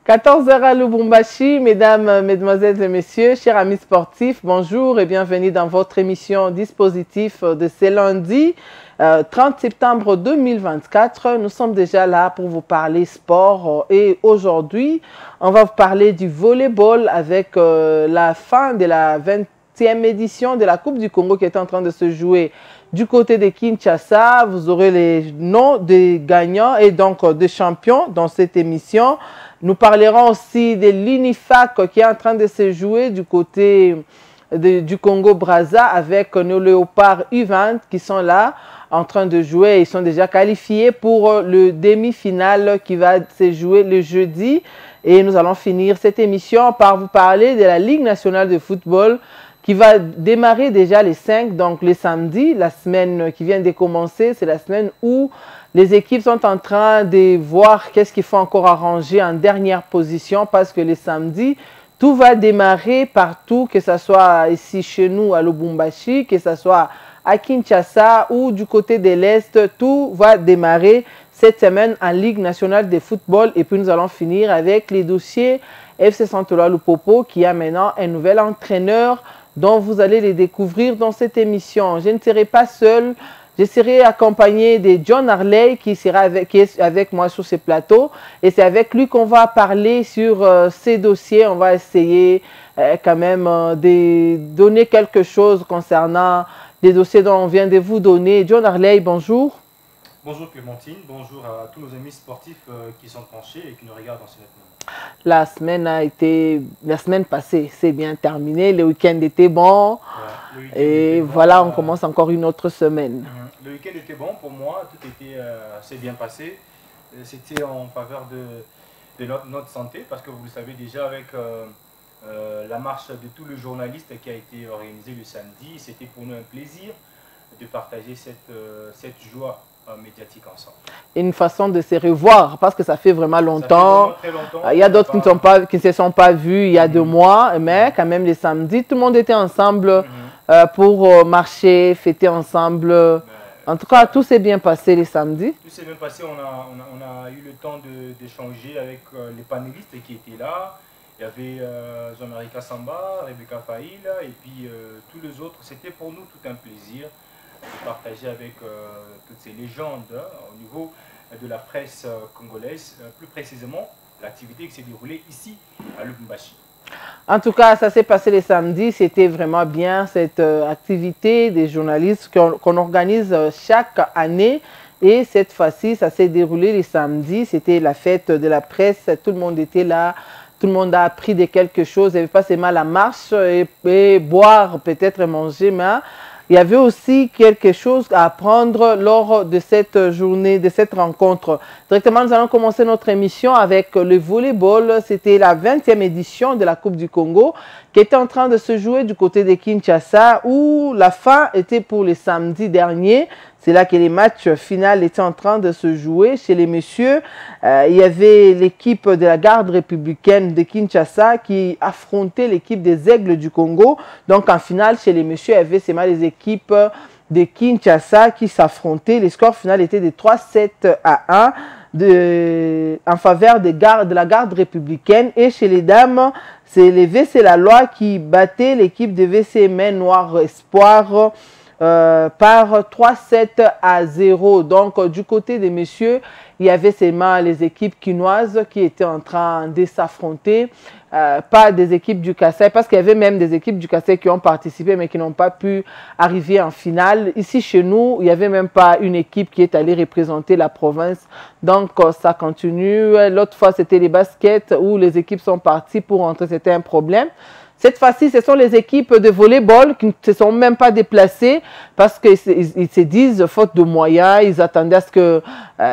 14h à Lubumbashi, mesdames, mesdemoiselles et messieurs, chers amis sportifs, bonjour et bienvenue dans votre émission Dispositif de ce lundi 30 septembre 2024. Nous sommes déjà là pour vous parler sport et aujourd'hui, on va vous parler du volleyball avec la fin de la 20e édition de la Coupe du Congo qui est en train de se jouer du côté de Kinshasa. Vous aurez les noms des gagnants et donc des champions dans cette émission. Nous parlerons aussi de l'UNIFAC qui est en train de se jouer du côté du Congo-Brazza avec nos léopards U20 qui sont là en train de jouer. Ils sont déjà qualifiés pour le demi-finale qui va se jouer le jeudi. Et nous allons finir cette émission par vous parler de la Ligue nationale de football qui va démarrer déjà les 5, donc les samedis. La semaine qui vient de commencer, c'est la semaine où les équipes sont en train de voir qu'est-ce qu'il faut encore arranger en dernière position parce que les samedis, tout va démarrer partout, que ce soit ici chez nous à Lubumbashi, que ce soit à Kinshasa ou du côté de l'Est, tout va démarrer cette semaine en Ligue nationale de football. Et puis nous allons finir avec les dossiers FC Santola Lupopo qui a maintenant un nouvel entraîneur dont vous allez les découvrir dans cette émission. Je ne serai pas seul. Je serai accompagné de John Harley qui est avec moi sur ce plateau. Et c'est avec lui qu'on va parler sur ces dossiers. On va essayer quand même de donner quelque chose concernant les dossiers dont on vient de vous donner. John Harley, bonjour. Bonjour Clémentine, bonjour à tous nos amis sportifs qui sont penchés et qui nous regardent en ce moment. La semaine passée, c'est bien terminé. Le week-end était bon. Ouais, et voilà, on commence encore une autre semaine. Le week-end était bon pour moi, tout était assez bien passé. C'était en faveur de notre santé parce que vous le savez déjà avec la marche de tous les journalistes qui a été organisée le samedi. C'était pour nous un plaisir de partager cette joie médiatique ensemble. Une façon de se revoir parce que ça fait vraiment longtemps. Très longtemps. Il y a d'autres qui ne se sont pas vus il y a 2 mois, mais quand même les samedis, tout le monde était ensemble pour marcher, fêter ensemble. En tout cas, tout s'est bien passé les samedis. Tout s'est bien passé, on a eu le temps d'échanger avec les panélistes qui étaient là. Il y avait Jean-Marie Kassamba, Rebecca Faïl et puis tous les autres. C'était pour nous tout un plaisir de partager avec toutes ces légendes au niveau de la presse congolaise, plus précisément l'activité qui s'est déroulée ici à Lubumbashi. En tout cas, ça s'est passé les samedis, c'était vraiment bien cette activité des journalistes qu'on organise chaque année. Et cette fois-ci, ça s'est déroulé les samedis, c'était la fête de la presse, tout le monde était là. Tout le monde a appris de quelque chose, il n'y avait pas seulement la marche et boire, peut-être manger, mais il y avait aussi quelque chose à apprendre lors de cette journée, de cette rencontre. Directement, nous allons commencer notre émission avec le volleyball. C'était la 20e édition de la Coupe du Congo qui était en train de se jouer du côté de Kinshasa où la fin était pour le samedi dernier. C'est là que les matchs finaux étaient en train de se jouer. Chez les messieurs, il y avait l'équipe de la garde républicaine de Kinshasa qui affrontait l'équipe des Aigles du Congo. Donc en finale, chez les messieurs, il y avait seulement les équipes de Kinshasa qui s'affrontaient. Les scores finaux étaient de 3-7 à 1 en faveur de la garde républicaine. Et chez les dames, c'est les VC La Loi qui battaient l'équipe de VC Main Noire Espoir par 3-7 à 0. Donc, du côté des messieurs, il y avait seulement les équipes quinoises qui étaient en train de s'affronter, pas des équipes du Kassai, parce qu'il y avait même des équipes du Kassai qui ont participé mais qui n'ont pas pu arriver en finale. Ici, chez nous, il n'y avait même pas une équipe qui est allée représenter la province. Donc, ça continue. L'autre fois, c'était les baskets où les équipes sont parties pour rentrer. C'était un problème. Cette fois-ci, ce sont les équipes de volleyball qui ne se sont même pas déplacées parce qu'ils se disent, faute de moyens, ils attendaient à ce que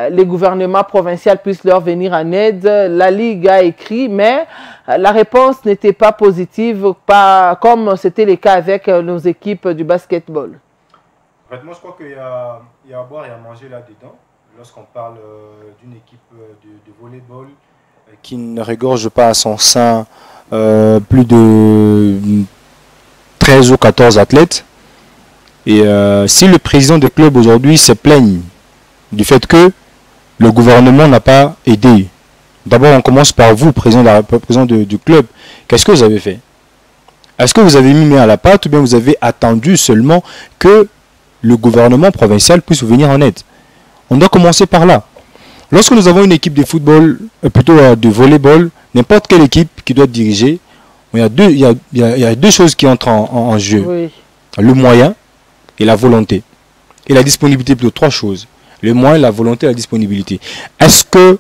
les gouvernements provinciaux puissent leur venir en aide. La Ligue a écrit, mais la réponse n'était pas positive, pas comme c'était le cas avec nos équipes du basketball. En fait, moi, je crois qu'il y a à boire et à manger là-dedans. Lorsqu'on parle d'une équipe de volleyball qui ne regorge pas à son sein plus de 13 ou 14 athlètes. Et si le président des clubs aujourd'hui se plaigne du fait que le gouvernement n'a pas aidé D'abord, on commence par vous, président du club. Qu'est-ce que vous avez fait? Est-ce que vous avez mis main à la pâte ou bien vous avez attendu seulement que le gouvernement provincial puisse vous venir en aide? On doit commencer par là. Lorsque nous avons une équipe de football, plutôt de volleyball, n'importe quelle équipe qui doit diriger, il y a deux choses qui entrent en jeu. Oui. Le moyen et la volonté. Et la disponibilité, plutôt trois choses. Le moyen, la volonté et la disponibilité. Est-ce que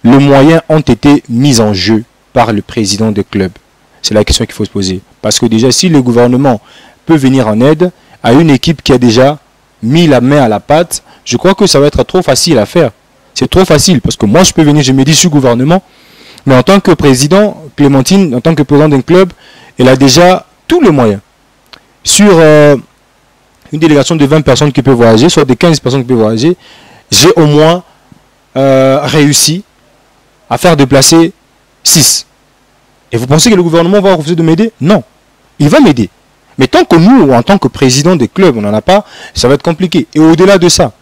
les moyens ont été mis en jeu par le président des clubs? C'est la question qu'il faut se poser. Parce que déjà, si le gouvernement peut venir en aide à une équipe qui a déjà mis la main à la pâte, je crois que ça va être trop facile à faire. C'est trop facile. Parce que moi, je peux venir, je me dis, je suis gouvernement. Mais en tant que président, Clémentine, en tant que président d'un club, elle a déjà tous les moyens. Sur une délégation de 20 personnes qui peut voyager, soit de 15 personnes qui peuvent voyager, j'ai au moins réussi à faire déplacer 6. Et vous pensez que le gouvernement va refuser de m'aider? Non. Il va m'aider. Mais tant que nous, en tant que président des clubs, on n'en a pas, ça va être compliqué. Et au-delà de ça,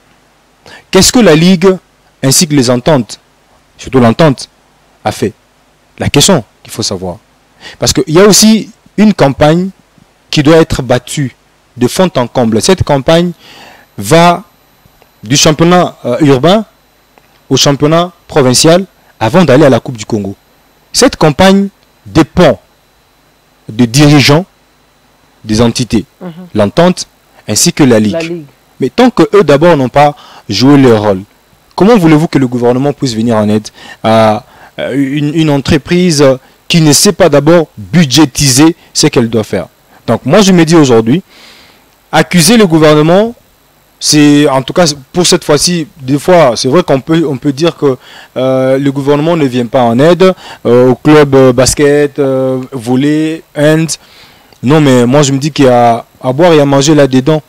qu'est-ce que la Ligue, ainsi que les ententes, surtout l'entente, a fait? La question qu'il faut savoir. Parce qu'il y a aussi une campagne qui doit être battue de fond en comble. Cette campagne va du championnat urbain au championnat provincial avant d'aller à la Coupe du Congo. Cette campagne dépend des dirigeants des entités, l'entente ainsi que la Ligue. Mais tant que eux d'abord n'ont pas joué leur rôle, comment voulez-vous que le gouvernement puisse venir en aide à une entreprise qui ne sait pas d'abord budgétiser ce qu'elle doit faire? Donc moi je me dis aujourd'hui, accuser le gouvernement, c'est en tout cas pour cette fois-ci, des fois c'est vrai qu'on peut dire que le gouvernement ne vient pas en aide au club basket, volley, hand. Non, mais moi je me dis qu'il y a à boire et à manger là-dedans.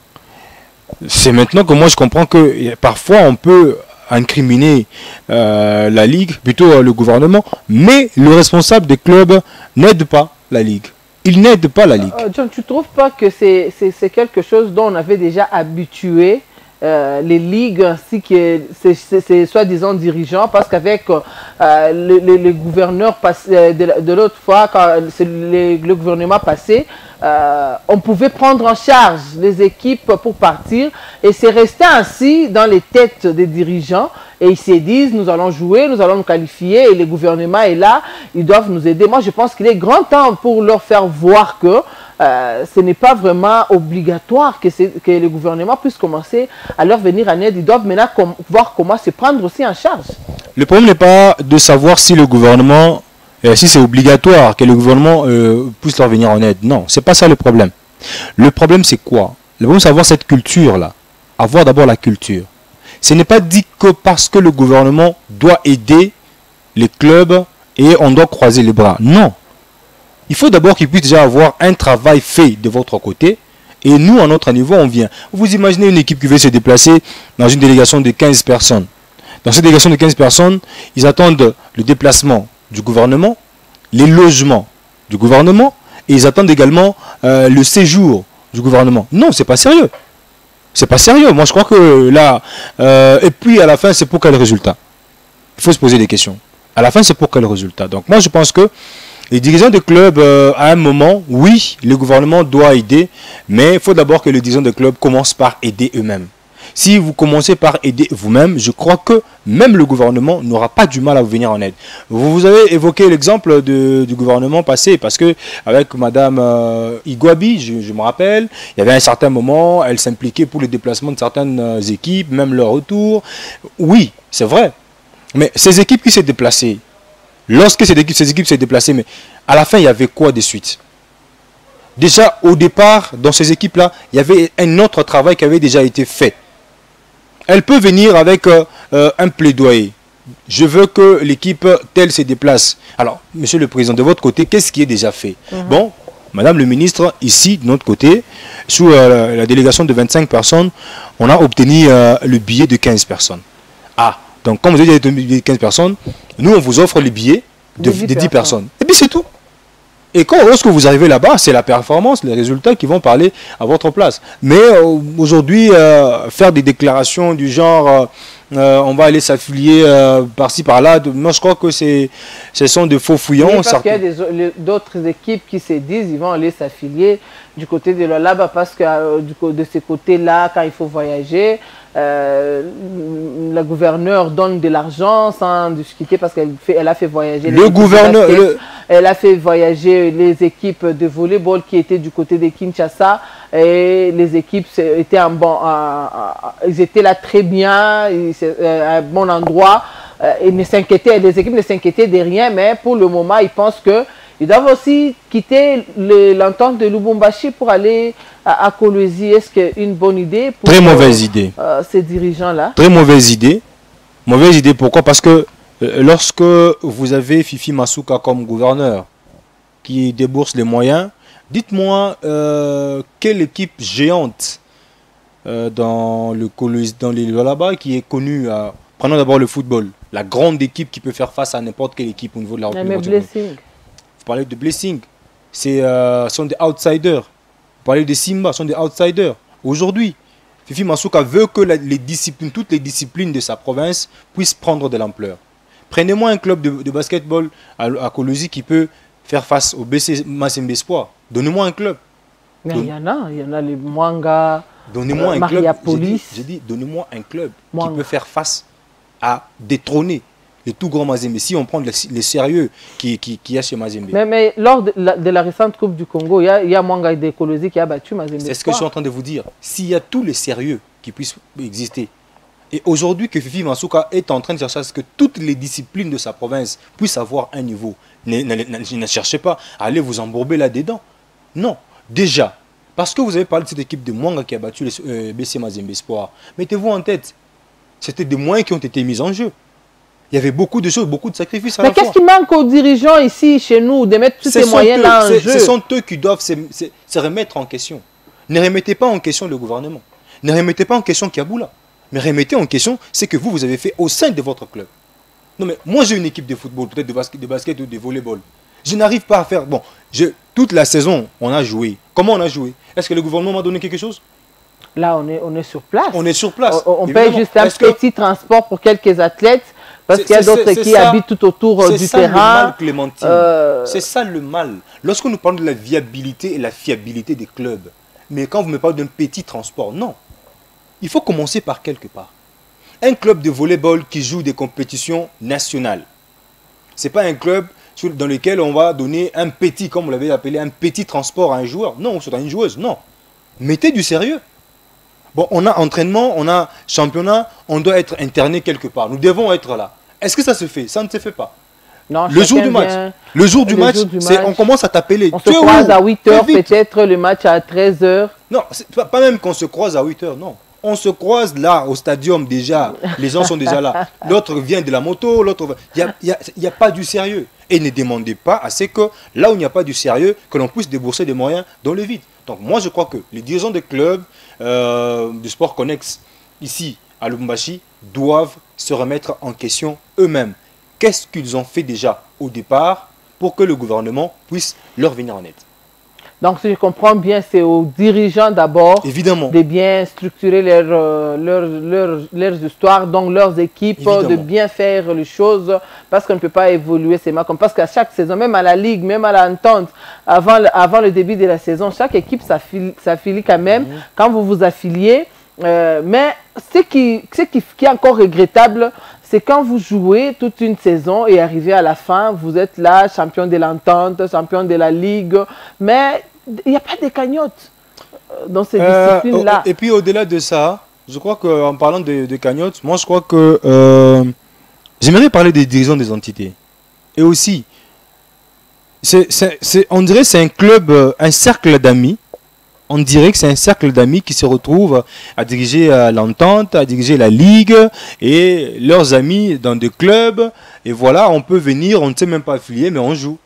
C'est maintenant que moi je comprends que parfois on peut incriminer la Ligue, plutôt le gouvernement, mais le responsable des clubs n'aide pas la Ligue. Il n'aide pas la Ligue. John, tu ne trouves pas que c'est quelque chose dont on avait déjà habitué les ligues ainsi que ces soi-disant dirigeants, parce qu'avec les gouverneurs de l'autre fois, quand le gouvernement passé, on pouvait prendre en charge les équipes pour partir, et c'est resté ainsi dans les têtes des dirigeants, et ils se disent nous allons jouer, nous allons nous qualifier, et le gouvernement est là, ils doivent nous aider. Moi je pense qu'il est grand temps pour leur faire voir que ce n'est pas vraiment obligatoire que le gouvernement puisse commencer à leur venir en aide. Ils doivent maintenant voir comment se prendre aussi en charge. Le problème n'est pas de savoir si le gouvernement, si c'est obligatoire que le gouvernement puisse leur venir en aide. Non, c'est pas ça le problème. Le problème c'est quoi? Le problème c'est avoir cette culture-là. Avoir d'abord la culture. Ce n'est pas dit que parce que le gouvernement doit aider les clubs et on doit croiser les bras. Non. Il faut d'abord qu'il puisse déjà avoir un travail fait de votre côté. Et nous, à notre niveau, on vient. Vous imaginez une équipe qui veut se déplacer dans une délégation de 15 personnes. Dans cette délégation de 15 personnes, ils attendent le déplacement du gouvernement, les logements du gouvernement, et ils attendent également le séjour du gouvernement. Non, c'est pas sérieux. C'est pas sérieux. Moi, je crois que là... et puis, à la fin, c'est pour quel résultat? Il faut se poser des questions. À la fin, c'est pour quel résultat? Donc, moi, je pense que les dirigeants des clubs, à un moment, oui, le gouvernement doit aider, mais il faut d'abord que les dirigeants des clubs commencent par aider eux-mêmes. Si vous commencez par aider vous-même, je crois que même le gouvernement n'aura pas du mal à vous venir en aide. Vous avez évoqué l'exemple du gouvernement passé, parce que avec Madame Igouabi, je me rappelle, il y avait un certain moment, elle s'impliquait pour le déplacement de certaines équipes, même leur retour. Oui, c'est vrai. Mais ces équipes qui s'est déplacées, lorsque ces équipes s'est déplacées, mais à la fin, il y avait quoi de suite? Déjà, au départ, dans ces équipes-là, il y avait un autre travail qui avait déjà été fait. Elle peut venir avec un plaidoyer. Je veux que l'équipe telle se déplace. Alors, monsieur le président, de votre côté, qu'est-ce qui est déjà fait? Bon, madame le ministre, ici, de notre côté, sous la délégation de 25 personnes, on a obtenu le billet de 15 personnes. Ah, donc comme vous avez dit le billet de 15 personnes, nous, on vous offre le billet de 10 personnes. Et puis c'est tout. Et lorsque vous arrivez là-bas, c'est la performance, les résultats qui vont parler à votre place. Mais aujourd'hui, faire des déclarations du genre on va aller s'affilier par-ci par-là. Moi, je crois que ce sont de faux fouillons. Oui, parce qu'il y a d'autres équipes qui se disent ils vont aller s'affilier du côté de Lualaba parce que de ce côté-là, quand il faut voyager, le gouverneur donne de l'argent sans discuter parce qu'elle a fait voyager le gouverneur. Elle a fait voyager les équipes de volleyball qui étaient du côté de Kinshasa et les équipes étaient ils étaient là très bien, à un bon endroit. Les équipes ne s'inquiétaient de rien, mais pour le moment, ils pensent qu'ils doivent aussi quitter l'entente de Lubumbashi pour aller à Kolwezi. Est-ce que une bonne idée pour Très mauvaise idée. Ces dirigeants-là? Très mauvaise idée. Mauvaise idée, pourquoi? Parce que lorsque vous avez Fifi Masuka comme gouverneur qui débourse les moyens, dites-moi quelle équipe géante dans les Lualaba qui est connue, prenons d'abord le football, la grande équipe qui peut faire face à n'importe quelle équipe au niveau de la République. Blessing. Vous parlez de Blessing, sont des outsiders. Vous parlez de Simba, sont des outsiders. Aujourd'hui, Fifi Masuka veut que toutes les disciplines de sa province puissent prendre de l'ampleur. Prenez-moi un club de basketball à Kolwezi qui peut faire face au BC Mazembe Espoir. Donnez-moi un club. Mais il y en a les Mwanga, donnez-moi un club. J'ai dit, donnez-moi un club Mwanga qui peut faire face à détrôner les tout grands Mazembe. Si on prend les sérieux qu'il y a chez Mazembe. Mais lors de la récente Coupe du Congo, il y a Mwanga de Kolwezi qui a battu Mazembe. C'est ce que je suis en train de vous dire. S'il y a tous les sérieux qui puissent exister, et aujourd'hui que Fifi Masuka est en train de chercher à ce que toutes les disciplines de sa province puissent avoir un niveau, ne cherchez pas à aller vous embourber là-dedans. Non, déjà, parce que vous avez parlé de cette équipe de Mwanga qui a battu le BC Mazembe Espoir, mettez-vous en tête, c'était des moyens qui ont été mis en jeu. Il y avait beaucoup de choses, beaucoup de sacrifices à la fois. Mais qu'est-ce qui manque aux dirigeants ici, chez nous, de mettre tous ces moyens-là en jeu? Ce sont eux qui doivent se remettre en question. Ne remettez pas en question le gouvernement. Ne remettez pas en question Kiaboula. Mais remettez en question ce que vous avez fait au sein de votre club. Non mais moi j'ai une équipe de football, peut-être de basket ou de volleyball. Je n'arrive pas à faire... Bon, toute la saison, on a joué. Comment on a joué? Est-ce que le gouvernement m'a donné quelque chose? Là, on est sur place. On est sur place. On paye juste un petit transport pour quelques athlètes parce qu'il y a d'autres qui habitent tout autour du terrain. C'est ça le mal. Lorsque nous parlons de la viabilité et la fiabilité des clubs, mais quand vous me parlez d'un petit transport, non. Il faut commencer par quelque part. Un club de volleyball qui joue des compétitions nationales, ce n'est pas un club dans lequel on va donner un petit, comme vous l'avez appelé, un petit transport à un joueur. Non, c'est à une joueuse, non. Mettez du sérieux. Bon, on a entraînement, on a championnat, on doit être interné quelque part. Nous devons être là. Est-ce que ça se fait? Ça ne se fait pas. Non, le jour du match, on commence à t'appeler. On se croise à 8 h, peut-être le match à 13 h. Non, pas même qu'on se croise à 8 h, non. On se croise là, au stadium déjà. Les gens sont déjà là. L'autre vient de la moto, l'autre... Il n'y a pas du sérieux. Et ne demandez pas à ce que, là où il n'y a pas du sérieux, que l'on puisse débourser des moyens dans le vide. Donc moi, je crois que les dirigeants des clubs du sport connexe, ici, à Lubumbashi, doivent se remettre en question eux-mêmes. Qu'est-ce qu'ils ont fait déjà au départ pour que le gouvernement puisse leur venir en aide? Donc, si je comprends bien, c'est aux dirigeants d'abord de bien structurer leurs histoires, donc leurs équipes, de bien faire les choses, parce qu'on ne peut pas évoluer seulement comme... Parce qu'à chaque saison, même à la Ligue, même à l'entente, avant le début de la saison, chaque équipe s'affilie quand même, quand vous vous affiliez. Mais ce qui est encore regrettable, c'est quand vous jouez toute une saison et arrivez à la fin, vous êtes là, champion de l'entente, champion de la Ligue, mais il n'y a pas de cagnotte dans ces disciplines-là. Et puis au-delà de ça, je crois qu'en parlant de cagnotte, moi je crois que j'aimerais parler des dirigeants des entités. Et aussi, on dirait que c'est un club, un cercle d'amis. On dirait que c'est un cercle d'amis qui se retrouvent à diriger l'entente, à diriger la ligue et leurs amis dans des clubs. Et voilà, on peut venir, on ne sait même pas affilier, mais on joue.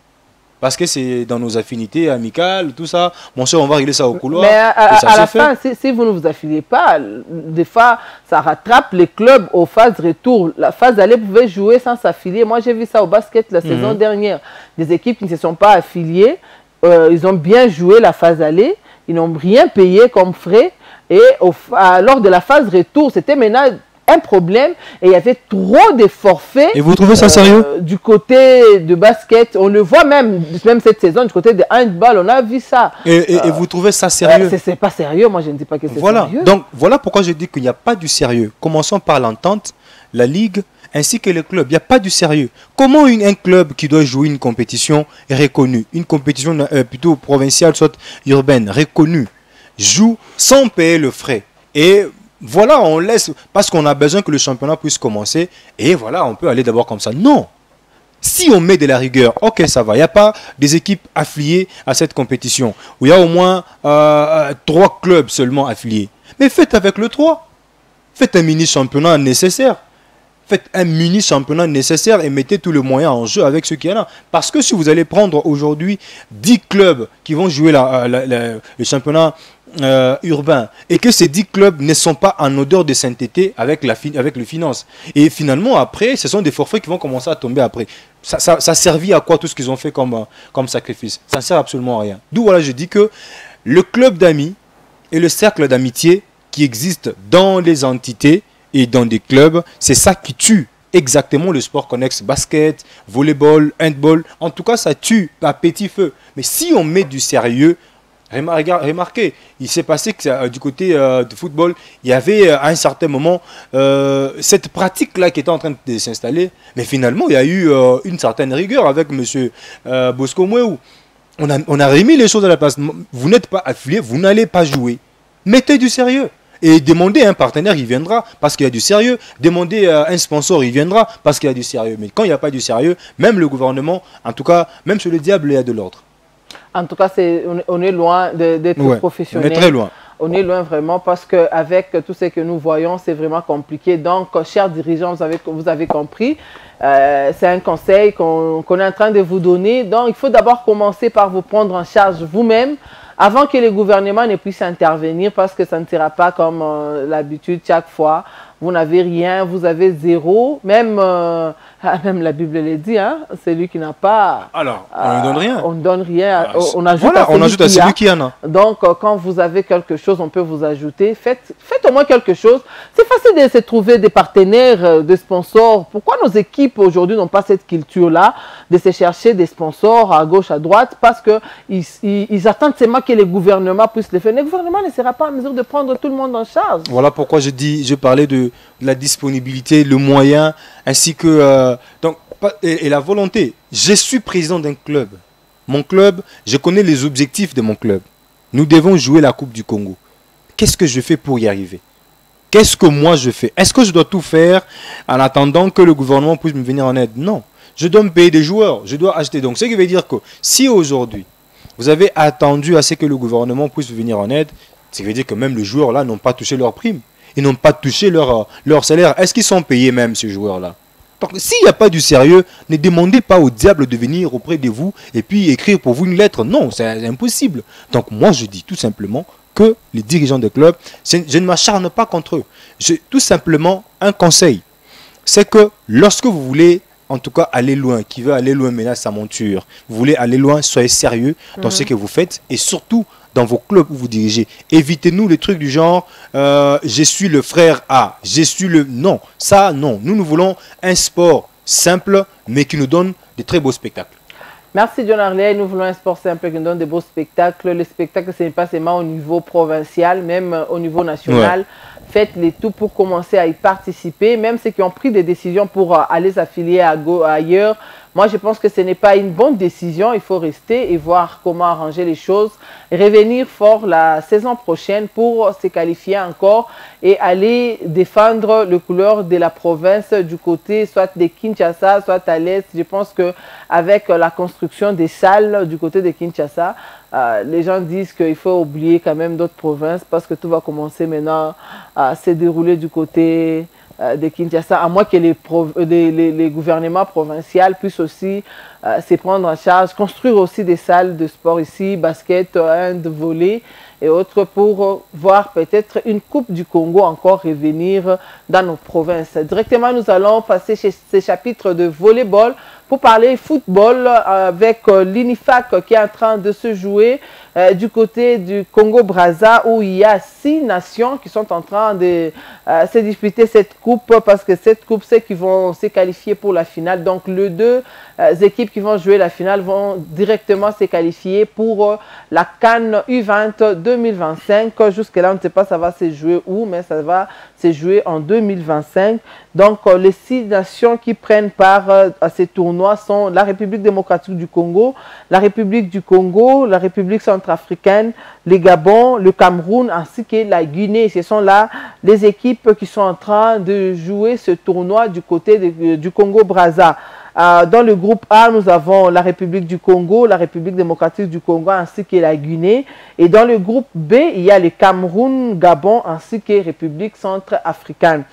Parce que c'est dans nos affinités amicales, tout ça. Mon cher, on va régler ça au couloir. Mais à la fin, si vous ne vous affiliez pas, des fois, ça rattrape les clubs aux phases retour. La phase aller, vous pouvez jouer sans s'affilier. Moi, j'ai vu ça au basket la saison dernière. Des équipes qui ne se sont pas affiliées, ils ont bien joué la phase aller. Ils n'ont rien payé comme frais. Et lors de la phase retour, c'était maintenant un problème et il y avait trop de forfaits. Et vous trouvez ça sérieux? Du côté de basket, on le voit même cette saison, du côté de handball, on a vu ça. Et vous trouvez ça sérieux? C'est pas sérieux, moi je ne dis pas que c'est sérieux. Donc voilà pourquoi je dis qu'il n'y a pas du sérieux. Commençons par l'entente, la ligue, ainsi que les clubs. Il n'y a pas du sérieux. Comment un club qui doit jouer une compétition reconnue, une compétition plutôt provinciale, soit urbaine, reconnue, joue sans payer le frais? Et voilà, on laisse, parce qu'on a besoin que le championnat puisse commencer, et voilà, on peut aller d'abord comme ça. Non! Si on met de la rigueur, ok, ça va. Il n'y a pas des équipes affiliées à cette compétition, où il y a au moins 3 clubs seulement affiliés. Mais faites avec le 3. Faites un mini-championnat nécessaire. Faites un mini-championnat nécessaire et mettez tous les moyens en jeu avec ce qu'il y en a. Parce que si vous allez prendre aujourd'hui 10 clubs qui vont jouer le championnat urbain et que ces 10 clubs ne sont pas en odeur de sainteté avec les finances. Et finalement, après, ce sont des forfaits qui vont commencer à tomber après. Ça servit à quoi tout ce qu'ils ont fait comme sacrifice? Ça ne sert absolument à rien. D'où voilà, je dis que le club d'amis et le cercle d'amitié qui existe dans les entités et dans des clubs, c'est ça qui tue exactement le sport connexe, basket, volleyball, handball. En tout cas, ça tue à petit feu. Mais si on met du sérieux, remarquez, il s'est passé que du côté du football, il y avait à un certain moment cette pratique-là qui était en train de s'installer. Mais finalement, il y a eu une certaine rigueur avec M. Bosco Mouéou. On a remis les choses à la place. Vous n'êtes pas affilié, vous n'allez pas jouer. Mettez du sérieux. Et demandez à un partenaire, il viendra parce qu'il y a du sérieux. Demandez à un sponsor, il viendra parce qu'il y a du sérieux. Mais quand il n'y a pas du sérieux, même le gouvernement, en tout cas, même sur le diable, il y a de l'ordre. En tout cas, on est loin d'être professionnel. On est très loin. On est loin vraiment parce qu'avec tout ce que nous voyons, c'est vraiment compliqué. Donc, chers dirigeants, vous avez compris. C'est un conseil qu'on est en train de vous donner. Donc, il faut d'abord commencer par vous prendre en charge vous-même avant que le gouvernement ne puisse intervenir parce que ça ne sera pas comme l'habitude chaque fois. Vous n'avez rien, vous avez zéro. Même la Bible le dit, hein, celui qui n'a pas... Alors, on ne donne rien. On ne donne rien. On ajoute voilà, on ajoute à celui qui en a. Donc, quand vous avez quelque chose, on peut vous ajouter. Faites au moins quelque chose. C'est facile de se trouver des partenaires, des sponsors. Pourquoi nos équipes aujourd'hui n'ont pas cette culture-là de se chercher des sponsors à gauche, à droite? Parce qu'ils attendent seulement que les gouvernements puissent le faire. Le gouvernement ne sera pas en mesure de prendre tout le monde en charge. Voilà pourquoi je parlais de la disponibilité, le moyen, ainsi que et la volonté. Je suis président d'un club. Mon club, je connais les objectifs de mon club. Nous devons jouer la Coupe du Congo. Qu'est-ce que je fais pour y arriver? Qu'est-ce que moi je fais? Est-ce que je dois tout faire en attendant que le gouvernement puisse me venir en aide? Non. Je dois me payer des joueurs. Je dois acheter. Donc, ce qui veut dire que si aujourd'hui, vous avez attendu à ce que le gouvernement puisse venir en aide, ça veut dire que même les joueurs là n'ont pas touché leur prime. Ils n'ont pas touché leur salaire. Est-ce qu'ils sont payés même, ces joueurs-là? Donc, s'il n'y a pas du sérieux, ne demandez pas au diable de venir auprès de vous et puis écrire pour vous une lettre. Non, c'est impossible. Donc, moi, je dis tout simplement que les dirigeants des clubs, je ne m'acharne pas contre eux. J'ai tout simplement un conseil. C'est que lorsque vous voulez, en tout cas, aller loin, qui veut aller loin menace sa monture, vous voulez aller loin, soyez sérieux dans ce que vous faites et surtout dans vos clubs où vous dirigez. Évitez-nous les trucs du genre je suis le frère A, je suis le... Non, ça, non. Nous voulons un sport simple, mais qui nous donne de très beaux spectacles. Merci John Arley. Nous voulons un sport simple qui nous donne de beaux spectacles. Le spectacle, ce n'est pas seulement au niveau provincial, même au niveau national. Ouais. Faites les tout pour commencer à y participer. Même ceux qui ont pris des décisions pour aller s'affilier ailleurs. Moi, je pense que ce n'est pas une bonne décision. Il faut rester et voir comment arranger les choses. Revenir fort la saison prochaine pour se qualifier encore et aller défendre les couleurs de la province du côté soit de Kinshasa, soit à l'est. Je pense qu'avec la construction des salles du côté de Kinshasa, les gens disent qu'il faut oublier quand même d'autres provinces parce que tout va commencer maintenant à se dérouler du côté de Kinshasa, à moins que les gouvernements provinciaux puissent aussi se prendre en charge, construire aussi des salles de sport ici, basket, hand, volley, et autres pour voir peut-être une Coupe du Congo encore revenir dans nos provinces. Directement, nous allons passer chez ces chapitres de volleyball pour parler football avec l'INIFAC qui est en train de se jouer du côté du Congo-Brazza où il y a 6 nations qui sont en train de se disputer cette coupe parce que cette coupe, c'est qui vont se qualifier pour la finale. Donc, les 2 équipes qui vont jouer la finale vont directement se qualifier pour la CAN U20 2025. Jusque-là, on ne sait pas ça va se jouer où, mais ça va se jouer en 2025. Donc, les 6 nations qui prennent part à ces tournois sont la République démocratique du Congo, la République du Congo, la République centrafricaine, le Gabon, le Cameroun ainsi que la Guinée. Ce sont là les équipes qui sont en train de jouer ce tournoi du côté du Congo-Brazza. Dans le groupe A, nous avons la République du Congo, la République démocratique du Congo ainsi que la Guinée. Et dans le groupe B, il y a le Cameroun, Gabon ainsi que République centrafricaine.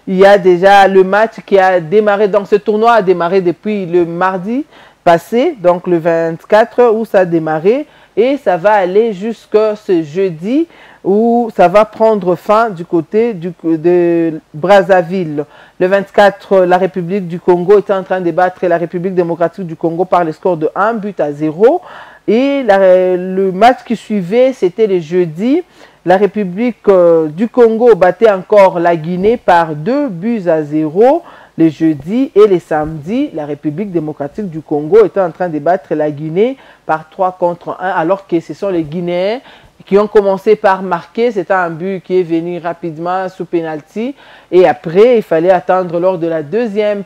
Il y a déjà le match qui a démarré, donc ce tournoi a démarré depuis le mardi passé, donc le 24 où ça a démarré. Et ça va aller jusqu'à ce jeudi où ça va prendre fin du côté de Brazzaville. Le 24, la République du Congo était en train de battre la République démocratique du Congo par le score de 1-0. Et le match qui suivait, c'était le jeudi. La République du Congo battait encore la Guinée par 2-0 les jeudis et les samedis. La République démocratique du Congo était en train de battre la Guinée par 3-1 alors que ce sont les Guinéens qui ont commencé par marquer. C'était un but qui est venu rapidement sous penalty. Et après, il fallait attendre lors de la deuxième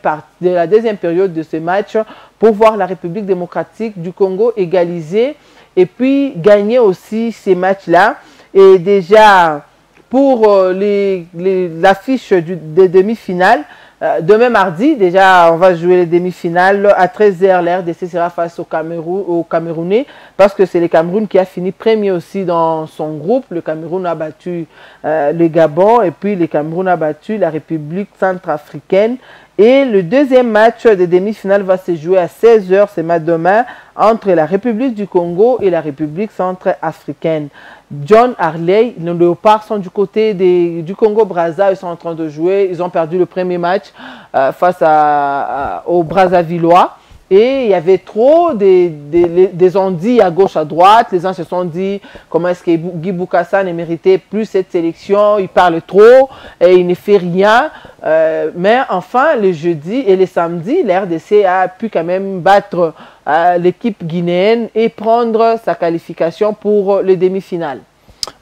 période de ce match pour voir la République démocratique du Congo égaliser et puis gagner aussi ces matchs-là. Et déjà, pour l'affiche des demi-finales, demain mardi, déjà, on va jouer les demi-finales. À 13h, la RDC sera face au Camerounais parce que c'est le Cameroun qui a fini premier aussi dans son groupe. Le Cameroun a battu le Gabon et puis le Cameroun a battu la République centrafricaine. Et le deuxième match des demi-finales va se jouer à 16h, c'est demain, entre la République du Congo et la République centrafricaine. John Harley, nos léopards sont du côté du Congo-Brazza, ils sont en train de jouer, ils ont perdu le premier match face aux Brazzavillois. Et il y avait trop des ondits à gauche, à droite. Les gens se sont dit comment est-ce que Guy Bokassa ne méritait plus cette sélection. Il parle trop et il ne fait rien. Mais enfin, le jeudi et le samedi, la RDC a pu quand même battre l'équipe guinéenne et prendre sa qualification pour les demi-finales.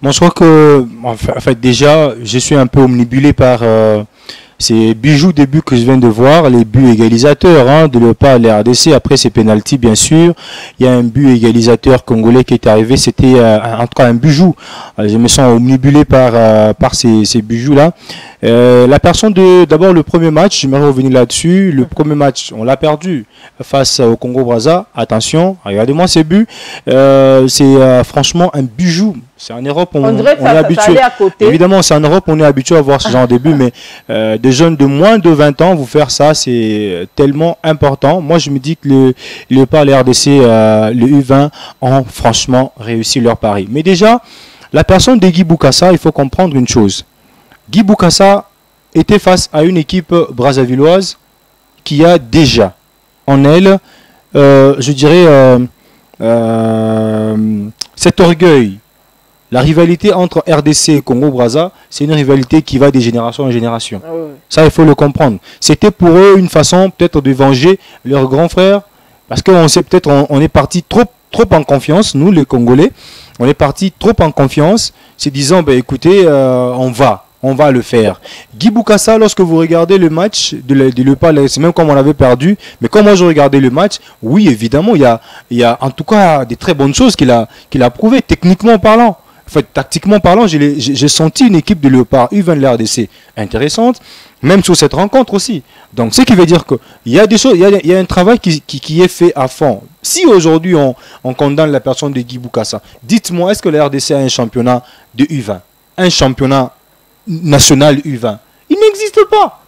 Bon, je crois que, en fait, déjà, je suis un peu omnibulé par ces bijoux des buts que je viens de voir, les buts égalisateurs de le pas de la RDC. Après, c'est penalty, bien sûr. Il y a un but égalisateur congolais qui est arrivé. C'était en tout cas un bijou. Je me sens omnibulé par ces bijoux-là. La personne d'abord le premier match, j'aimerais revenir là-dessus. Le premier match, on l'a perdu face au Congo-Brazza. Attention, regardez-moi ces buts. C'est franchement un bijou. C'est en Europe, on est habitué. Évidemment, c'est en Europe, on est habitué à voir ce genre de but, mais des jeunes de moins de 20 ans, vous faire ça, c'est tellement important. Moi, je me dis que le RDC, le U20 ont franchement réussi leur pari. Mais déjà, la personne de Guy Bokassa, il faut comprendre une chose. Guy Bokassa était face à une équipe brazzavilloise qui a déjà en elle, je dirais, cet orgueil. La rivalité entre RDC et Congo-Brazza, c'est une rivalité qui va de génération en génération. Ah oui. Ça, il faut le comprendre. C'était pour eux une façon peut-être de venger leurs grands frères, parce qu'on sait peut-être on est parti trop en confiance, nous les Congolais, on est parti trop en confiance, se disant, ben, écoutez, on va le faire. Guy Bokassa, lorsque vous regardez le match de l'EPA, c'est même comme on avait perdu, mais quand moi je regardais le match, oui, évidemment, il y a en tout cas des très bonnes choses qu'il a prouvé, techniquement parlant. En fait, tactiquement parlant, j'ai senti une équipe de Léopard U20 de l'RDC intéressante, même sur cette rencontre aussi. Donc, ce qui veut dire qu'il y a des choses, il y a un travail qui est fait à fond. Si aujourd'hui on condamne la personne de Guy Bokassa, dites-moi, est-ce que la RDC a un championnat de U20, un championnat national U20? Il n'existe pas.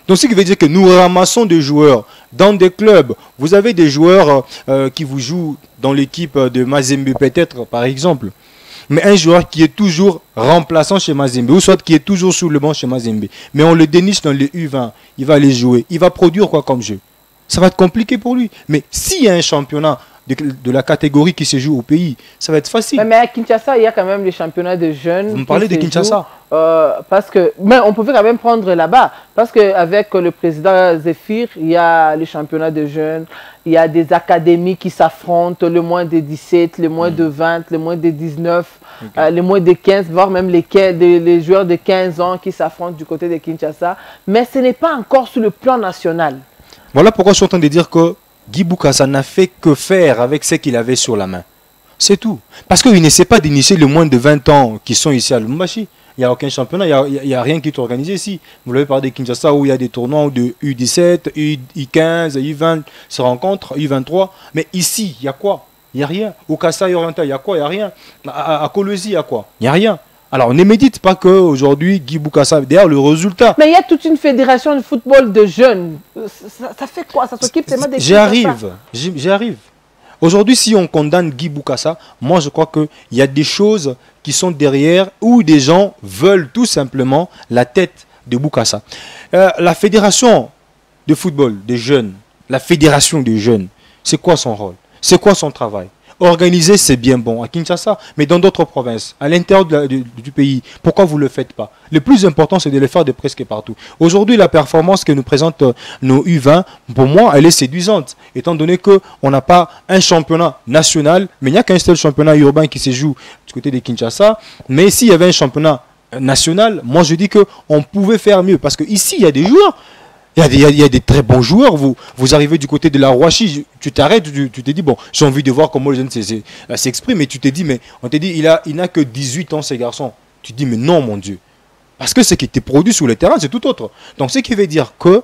Donc, ce qui veut dire que nous ramassons des joueurs dans des clubs. Vous avez des joueurs qui vous jouent dans l'équipe de Mazembe peut-être, par exemple. mais un joueur qui est toujours remplaçant chez Mazembe, ou soit qui est toujours sur le banc chez Mazembe, mais on le déniche dans les U20, il va aller jouer, il va produire quoi comme jeu? Ça va être compliqué pour lui. Mais s'il y a un championnat de la catégorie qui se joue au pays, ça va être facile. Mais à Kinshasa, il y a quand même les championnats de jeunes. Vous me parlez de Kinshasa? Parce que, mais on pouvait quand même prendre là-bas. Parce qu'avec le président Zéphir, il y a les championnats de jeunes, il y a des académies qui s'affrontent, le moins de 17, le moins de 20, le moins de 19, les moins de 15, voire même les joueurs de 15 ans qui s'affrontent du côté de Kinshasa. Mais ce n'est pas encore sur le plan national. Voilà pourquoi je suis en train de dire que Guy Bokassa n'a fait que faire avec ce qu'il avait sur la main. C'est tout. Parce qu'il n'essaie pas d'initier les moins de 20 ans qui sont ici à Lubumbashi. Il n'y a aucun championnat, il n'y a rien qui est organisé ici. Vous l'avez parlé de Kinshasa où il y a des tournois de U17, U15, U20 se rencontrent, U23. Mais ici, il y a quoi? Il n'y a rien. Au Kasaï oriental, il y a quoi? Il n'y a rien. À Kolwezi, il y a quoi? Il n'y a rien. Alors, ne médite pas qu'aujourd'hui, Guy Bokassa, d'ailleurs, le résultat... Mais il y a toute une fédération de football de jeunes. Ça fait quoi? Ça s'occupe tellement des... J'y arrive. Aujourd'hui, si on condamne Guy Bokassa, moi, je crois qu'il y a des choses qui sont derrière où des gens veulent tout simplement la tête de Bokassa. La fédération de football des jeunes, c'est quoi son rôle? C'est quoi son travail? Organiser, c'est bien bon à Kinshasa, mais dans d'autres provinces, à l'intérieur du pays, pourquoi vous ne le faites pas? Le plus important, c'est de le faire de presque partout. Aujourd'hui, la performance que nous présentent nos U20, pour moi, elle est séduisante, étant donné qu'on n'a pas un championnat national, mais il n'y a qu'un seul championnat urbain qui se joue du côté de Kinshasa. Mais s'il y avait un championnat national, moi je dis qu'on pouvait faire mieux, parce qu'ici, il y a des joueurs. Il y a des très bons joueurs. Vous arrivez du côté de la Rouachi, tu t'arrêtes, tu te dis, bon, j'ai envie de voir comment les jeunes s'expriment. Et tu te dis, mais on te dit, il n'a que 18 ans, ces garçons. Tu te dis, mais non, mon Dieu. Parce que ce qui était produit sur le terrain, c'est tout autre. Donc, ce qui veut dire que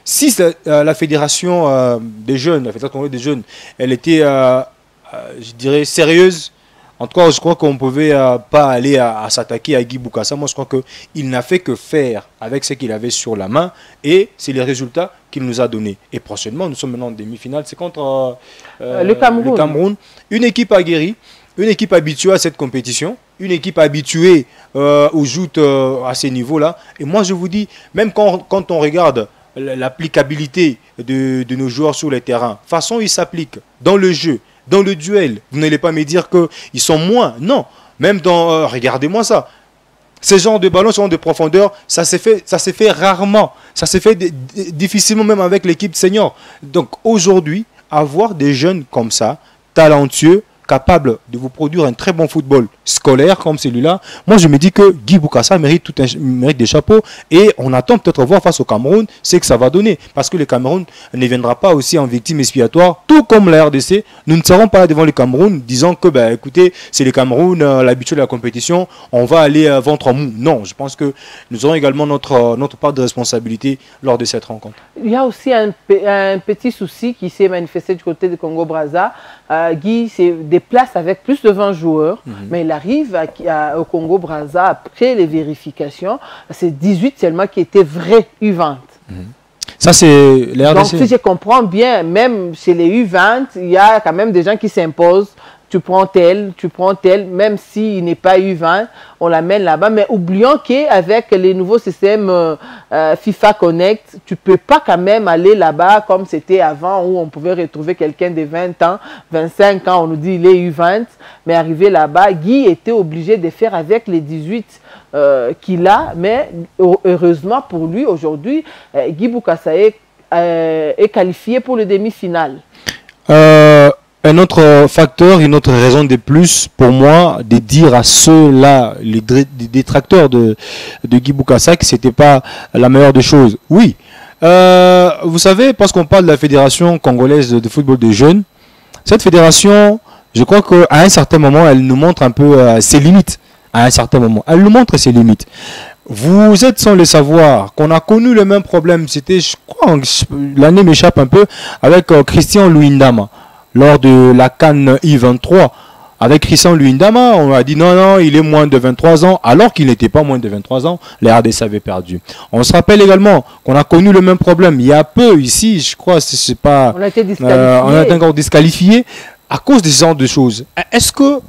si la fédération des jeunes, la fédération des jeunes, elle était, je dirais, sérieuse, en tout cas, je crois qu'on ne pouvait pas aller à s'attaquer à Guy Bokassa. Moi, je crois qu'il n'a fait que faire avec ce qu'il avait sur la main. Et c'est les résultats qu'il nous a donnés. Et prochainement, nous sommes maintenant en demi-finale. C'est contre le Cameroun. Une équipe aguerrie, une équipe habituée à cette compétition, une équipe habituée aux joutes à ces niveaux-là. Et moi, je vous dis, même quand on regarde l'applicabilité de nos joueurs sur les terrains, façon ils s'appliquent dans le jeu, dans le duel, vous n'allez pas me dire qu'ils sont moins. Non, même dans... regardez-moi ça. Ces genres de ballons, ce genre de profondeur, ça s'est fait rarement. Ça s'est fait difficilement même avec l'équipe senior. Donc aujourd'hui, avoir des jeunes comme ça, talentueux, capables de vous produire un très bon football scolaire comme celui-là, moi je me dis que Guy Bokassa mérite des chapeaux et on attend peut-être voir face au Cameroun ce que ça va donner, parce que le Cameroun ne viendra pas aussi en victime expiatoire, tout comme la RDC. Nous ne serons pas là devant le Cameroun disant que bah, écoutez, c'est le Cameroun l'habitude de la compétition, on va aller ventre mou. Non, je pense que nous aurons également notre part de responsabilité lors de cette rencontre. Il y a aussi un petit souci qui s'est manifesté du côté du Congo-Brazza. Guy se déplace avec plus de 20 joueurs, mais il arrive au Congo-Brazza après les vérifications. C'est 18 seulement qui étaient vrais U20. Ça, c'est les RDC. Donc, si je comprends bien, même chez les U20, il y a quand même des gens qui s'imposent. Tu prends tel, même s'il n'est pas U20, on l'amène là-bas. Mais oublions qu'avec les nouveaux systèmes FIFA Connect, tu ne peux pas quand même aller là-bas comme c'était avant où on pouvait retrouver quelqu'un de 20 ans, 25 ans, on nous dit il est U20. Mais arrivé là-bas, Guy était obligé de faire avec les 18 qu'il a. Mais heureusement pour lui, aujourd'hui, Guy Bokassa est qualifié pour le demi-finale. Un autre facteur, une autre raison de plus pour moi de dire à ceux-là, les détracteurs de Guy Bokassa, que ce n'était pas la meilleure des choses. Oui, vous savez, parce qu'on parle de la fédération congolaise de football des jeunes, cette fédération, je crois qu'à un certain moment, elle nous montre un peu ses limites. À un certain moment, elle nous montre ses limites. Vous êtes sans le savoir qu'on a connu le même problème, c'était, je crois, l'année m'échappe un peu, avec Christian Luindama. Lors de la CAN I23, avec Christian Luindama, on a dit non, il est moins de 23 ans, alors qu'il n'était pas moins de 23 ans, les RDC avaient perdu. On se rappelle également qu'on a connu le même problème il y a peu ici, je crois, c'est pas... On a été disqualifié. On a été encore disqualifié à cause de ce genre de choses. Est-ce que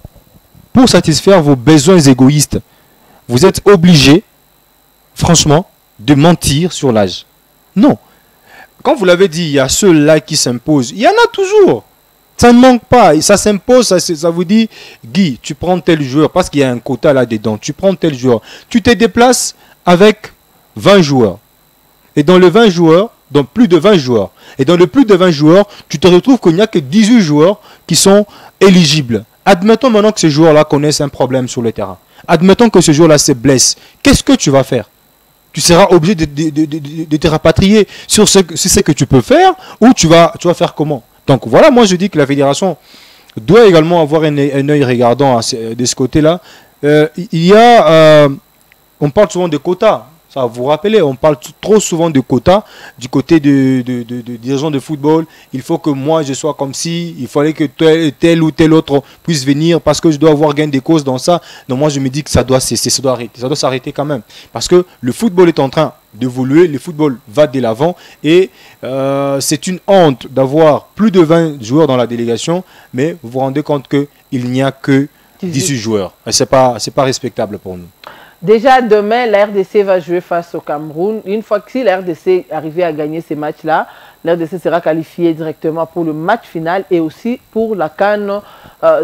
pour satisfaire vos besoins égoïstes. Vous êtes obligé, franchement, de mentir sur l'âge. Non. Quand vous l'avez dit, il y a ceux-là qui s'imposent. Il y en a toujours. Ça ne manque pas. Ça s'impose. Ça vous dit, Guy, tu prends tel joueur parce qu'il y a un quota là-dedans. Tu prends tel joueur. Tu te déplaces avec 20 joueurs. Et dans le 20 joueurs, dans plus de 20 joueurs. Et dans le plus de 20 joueurs, tu te retrouves qu'il n'y a que 18 joueurs qui sont éligibles. Admettons maintenant que ces joueurs-là connaissent un problème sur le terrain. Admettons que ce joueur-là se blesse. Qu'est-ce que tu vas faire? Tu seras obligé de te rapatrier sur ce que tu peux faire ou tu vas faire comment? Donc voilà, moi je dis que la fédération doit également avoir un œil regardant de ce côté-là. On parle souvent de quotas. Ça, vous vous rappelez, on parle trop souvent de quotas du côté de dirigeants de football. Il faut que moi je sois comme si, il fallait que tel ou tel autre puisse venir parce que je dois avoir gain de cause dans ça. Donc moi je me dis que ça doit cesser, ça doit s'arrêter quand même. Parce que le football est en train d'évoluer, le football va de l'avant et c'est une honte d'avoir plus de 20 joueurs dans la délégation, mais vous vous rendez compte qu'il n'y a que 18 joueurs. C'est pas respectable pour nous. Déjà, demain, la RDC va jouer face au Cameroun. Une fois que si la RDC arrivait à gagner ces matchs-là, la RDC sera qualifiée directement pour le match final et aussi pour la CAN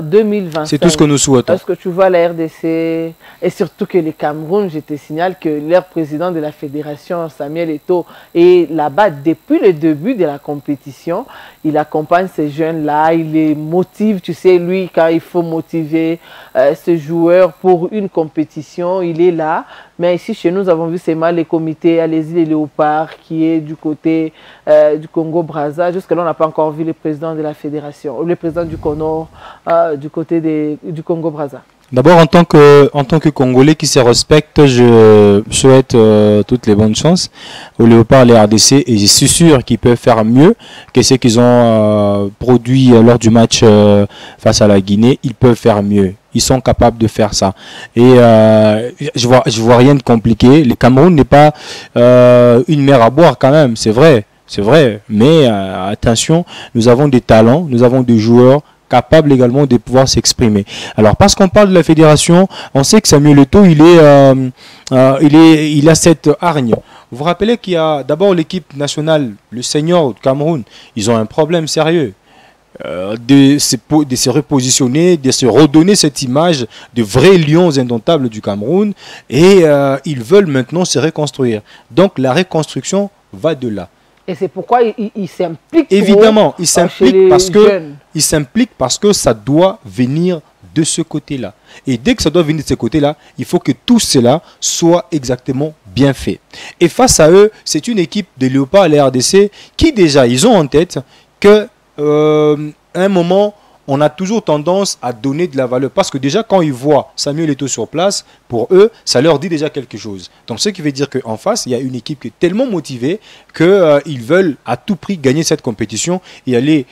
2025. C'est tout ce que nous souhaitons. Est-ce que tu vois la RDC et surtout que le Cameroun, je te signale que leur président de la fédération, Samuel Eto'o, est là-bas depuis le début de la compétition. Il accompagne ces jeunes-là, il les motive. Tu sais, lui, quand il faut motiver ce joueur pour une compétition, il est là. Mais ici, chez nous, nous avons vu seulement les comités, allez-y, les léopards, qui est du côté du Congo-Brazza. Jusque-là, on n'a pas encore vu le président de la fédération, le président du CONOR, du côté du Congo-Brazza. D'abord, en tant que Congolais qui se respecte, je souhaite toutes les bonnes chances aux léopards, les RDC, et je suis sûr qu'ils peuvent faire mieux que ce qu'ils ont produit lors du match face à la Guinée. Ils peuvent faire mieux. Ils sont capables de faire ça. Et je vois rien de compliqué. Le Cameroun n'est pas une mer à boire quand même, c'est vrai. C'est vrai. Mais attention, nous avons des talents, nous avons des joueurs capable également de pouvoir s'exprimer. Alors parce qu'on parle de la fédération, on sait que Samuel Eto'o, il a cette hargne. Vous vous rappelez qu'il y a d'abord l'équipe nationale, le senior du Cameroun, ils ont un problème sérieux. De se repositionner, de se redonner cette image de vrais lions indomptables du Cameroun et ils veulent maintenant se reconstruire. Donc la reconstruction va de là. Et c'est pourquoi il s'implique. Évidemment, il s'implique parce que ça doit venir de ce côté-là. Et dès que ça doit venir de ce côté-là, il faut que tout cela soit exactement bien fait. Et face à eux, c'est une équipe de Léopards à la RDC qui déjà, ils ont en tête que à un moment, on a toujours tendance à donner de la valeur. Parce que déjà, quand ils voient Samuel Eto'o sur place, pour eux, ça leur dit déjà quelque chose. Donc, ce qui veut dire qu'en face, il y a une équipe qui est tellement motivée qu'ils veulent à tout prix gagner cette compétition et aller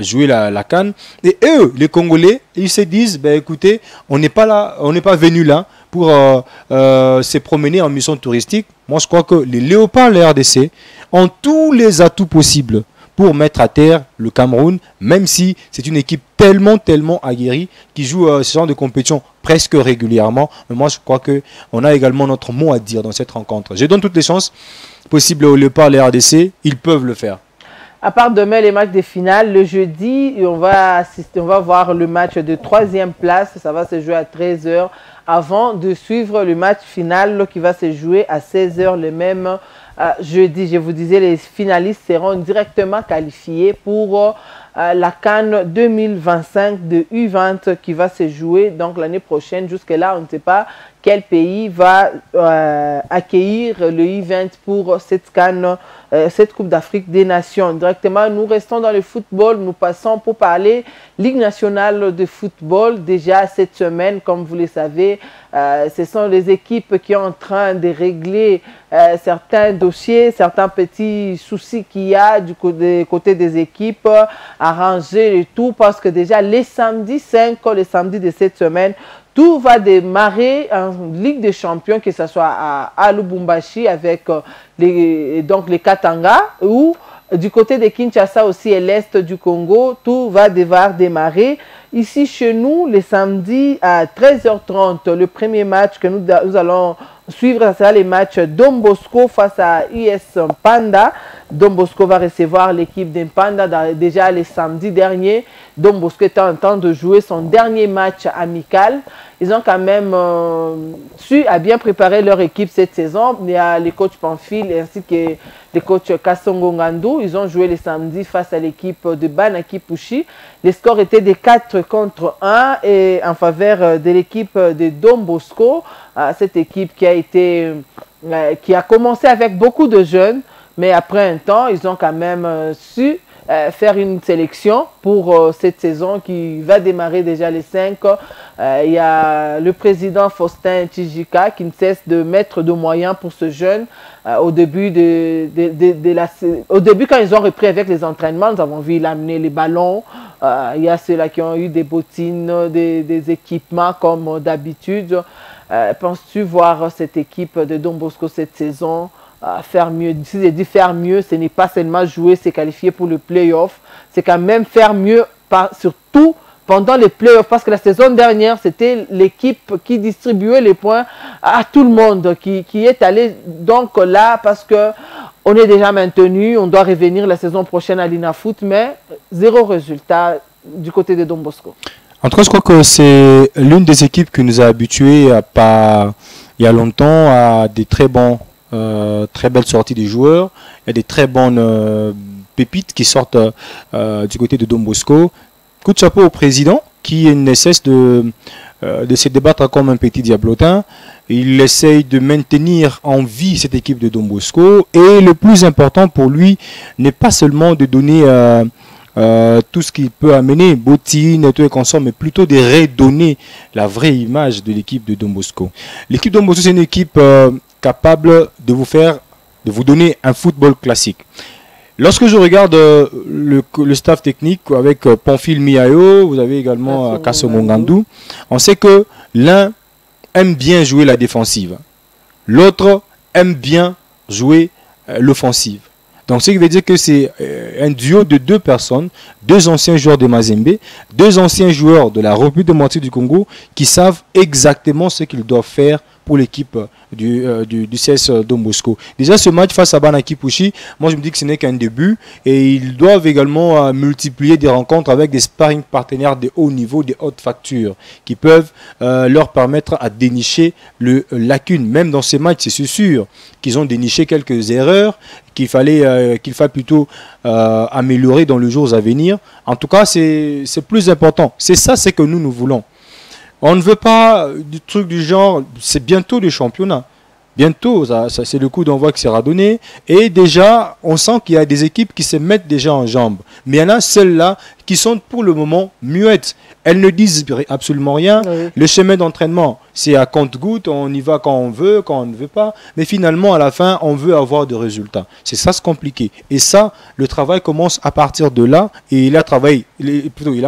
jouer la CAN. Et eux, les Congolais, ils se disent, ben, écoutez, on n'est pas là, on n'est pas venu là pour se promener en mission touristique. Moi, je crois que les Léopards, les RDC, ont tous les atouts possibles pour mettre à terre le Cameroun, même si c'est une équipe tellement aguerrie qui joue ce genre de compétition presque régulièrement. Mais moi, je crois qu'on a également notre mot à dire dans cette rencontre. Je donne toutes les chances possibles aux Léopards, les RDC, ils peuvent le faire. À part demain, les matchs de finale, le jeudi, on va voir le match de 3e place. Ça va se jouer à 13 h avant de suivre le match final qui va se jouer à 16 h le même jeudi. Je vous disais, les finalistes seront directement qualifiés pour la CAN 2025 de U20 qui va se jouer donc l'année prochaine. Jusque-là, on ne sait pas quel pays va accueillir le U20 pour cette CAN, cette Coupe d'Afrique des Nations. Directement, nous restons dans le football. Nous passons pour parler Ligue nationale de football. Déjà cette semaine, comme vous le savez, ce sont les équipes qui sont en train de régler certains dossiers, certains petits soucis qu'il y a du côté des équipes, arranger le tout parce que déjà les samedis 5, les samedis de cette semaine, tout va démarrer en Ligue des Champions, que ce soit à Lubumbashi avec donc les Katanga, ou du côté de Kinshasa aussi et l'Est du Congo, tout va devoir démarrer. Ici chez nous, le samedi à 13h30, le premier match que nous allons suivre, ça sera les matchs Don Bosco face à US Panda. Don Bosco va recevoir l'équipe d'Impanda déjà le samedi dernier. Don Bosco est en train de jouer son dernier match amical. Ils ont quand même su à bien préparer leur équipe cette saison. Il y a les coachs Pamphile ainsi que les coachs Kassongo Ngandou. Ils ont joué le samedi face à l'équipe de Banaki Pushi. Les scores étaient de 4-1 et en faveur de l'équipe de Don Bosco. Cette équipe qui a commencé avec beaucoup de jeunes, mais après un temps, ils ont quand même su faire une sélection pour cette saison qui va démarrer déjà les 5. Il y a le président Faustin Tijika qui ne cesse de mettre de moyens pour ce jeune. Au début, quand ils ont repris avec les entraînements, nous avons vu il amener les ballons. Il y a ceux-là qui ont eu des bottines, des équipements comme d'habitude. Penses-tu voir cette équipe de Don Bosco cette saison faire mieux? Si j'ai dit faire mieux, ce n'est pas seulement jouer, se qualifier pour le play-off. C'est quand même faire mieux, surtout pendant les play-offs. Parce que la saison dernière, c'était l'équipe qui distribuait les points à tout le monde, qui est allé donc là parce que on est déjà maintenu, on doit revenir la saison prochaine à l'INAFoot, mais zéro résultat du côté de Don Bosco. En tout cas, je crois que c'est l'une des équipes qui nous a habitués il y a longtemps à des très belles sorties des joueurs. Il y a des très bonnes pépites qui sortent du côté de Don Bosco. Coup de chapeau au président qui ne cesse de se débattre comme un petit diablotin. Il essaye de maintenir en vie cette équipe de Don Bosco. Et le plus important pour lui n'est pas seulement de donner tout ce qu'il peut amener, bottines, tout et consorts, mais plutôt de redonner la vraie image de l'équipe de Don Bosco. L'équipe de Don Bosco, c'est une équipe capable de vous donner un football classique. Lorsque je regarde le staff technique avec Pamphile Miayo, vous avez également Kassongo Ngandou, on sait que l'un aime bien jouer la défensive, l'autre aime bien jouer l'offensive. Donc, ce qui veut dire que c'est un duo de deux personnes, deux anciens joueurs de Mazembe, deux anciens joueurs de la République démocratique du Congo qui savent exactement ce qu'ils doivent faire pour l'équipe du CS Don Bosco. Déjà, ce match face à Banaki Pushi, moi je me dis que ce n'est qu'un début et ils doivent également multiplier des rencontres avec des sparring partenaires de haut niveau, de haute facture, qui peuvent leur permettre à dénicher le lacune. Même dans ces matchs, c'est sûr qu'ils ont déniché quelques erreurs qu'il fallait plutôt améliorer dans les jours à venir. En tout cas, c'est plus important. C'est ça, c'est que nous voulons. On ne veut pas du truc du genre, c'est bientôt le championnat. Bientôt, c'est le coup d'envoi qui sera donné. Et déjà, on sent qu'il y a des équipes qui se mettent déjà en jambes. Mais il y en a celles-là qui sont pour le moment muettes. Elles ne disent absolument rien. Oui. Le chemin d'entraînement, c'est à compte-gouttes. On y va quand on veut, quand on ne veut pas. Mais finalement, à la fin, on veut avoir des résultats. C'est ça, c'est compliqué. Et ça, le travail commence à partir de là. Et il a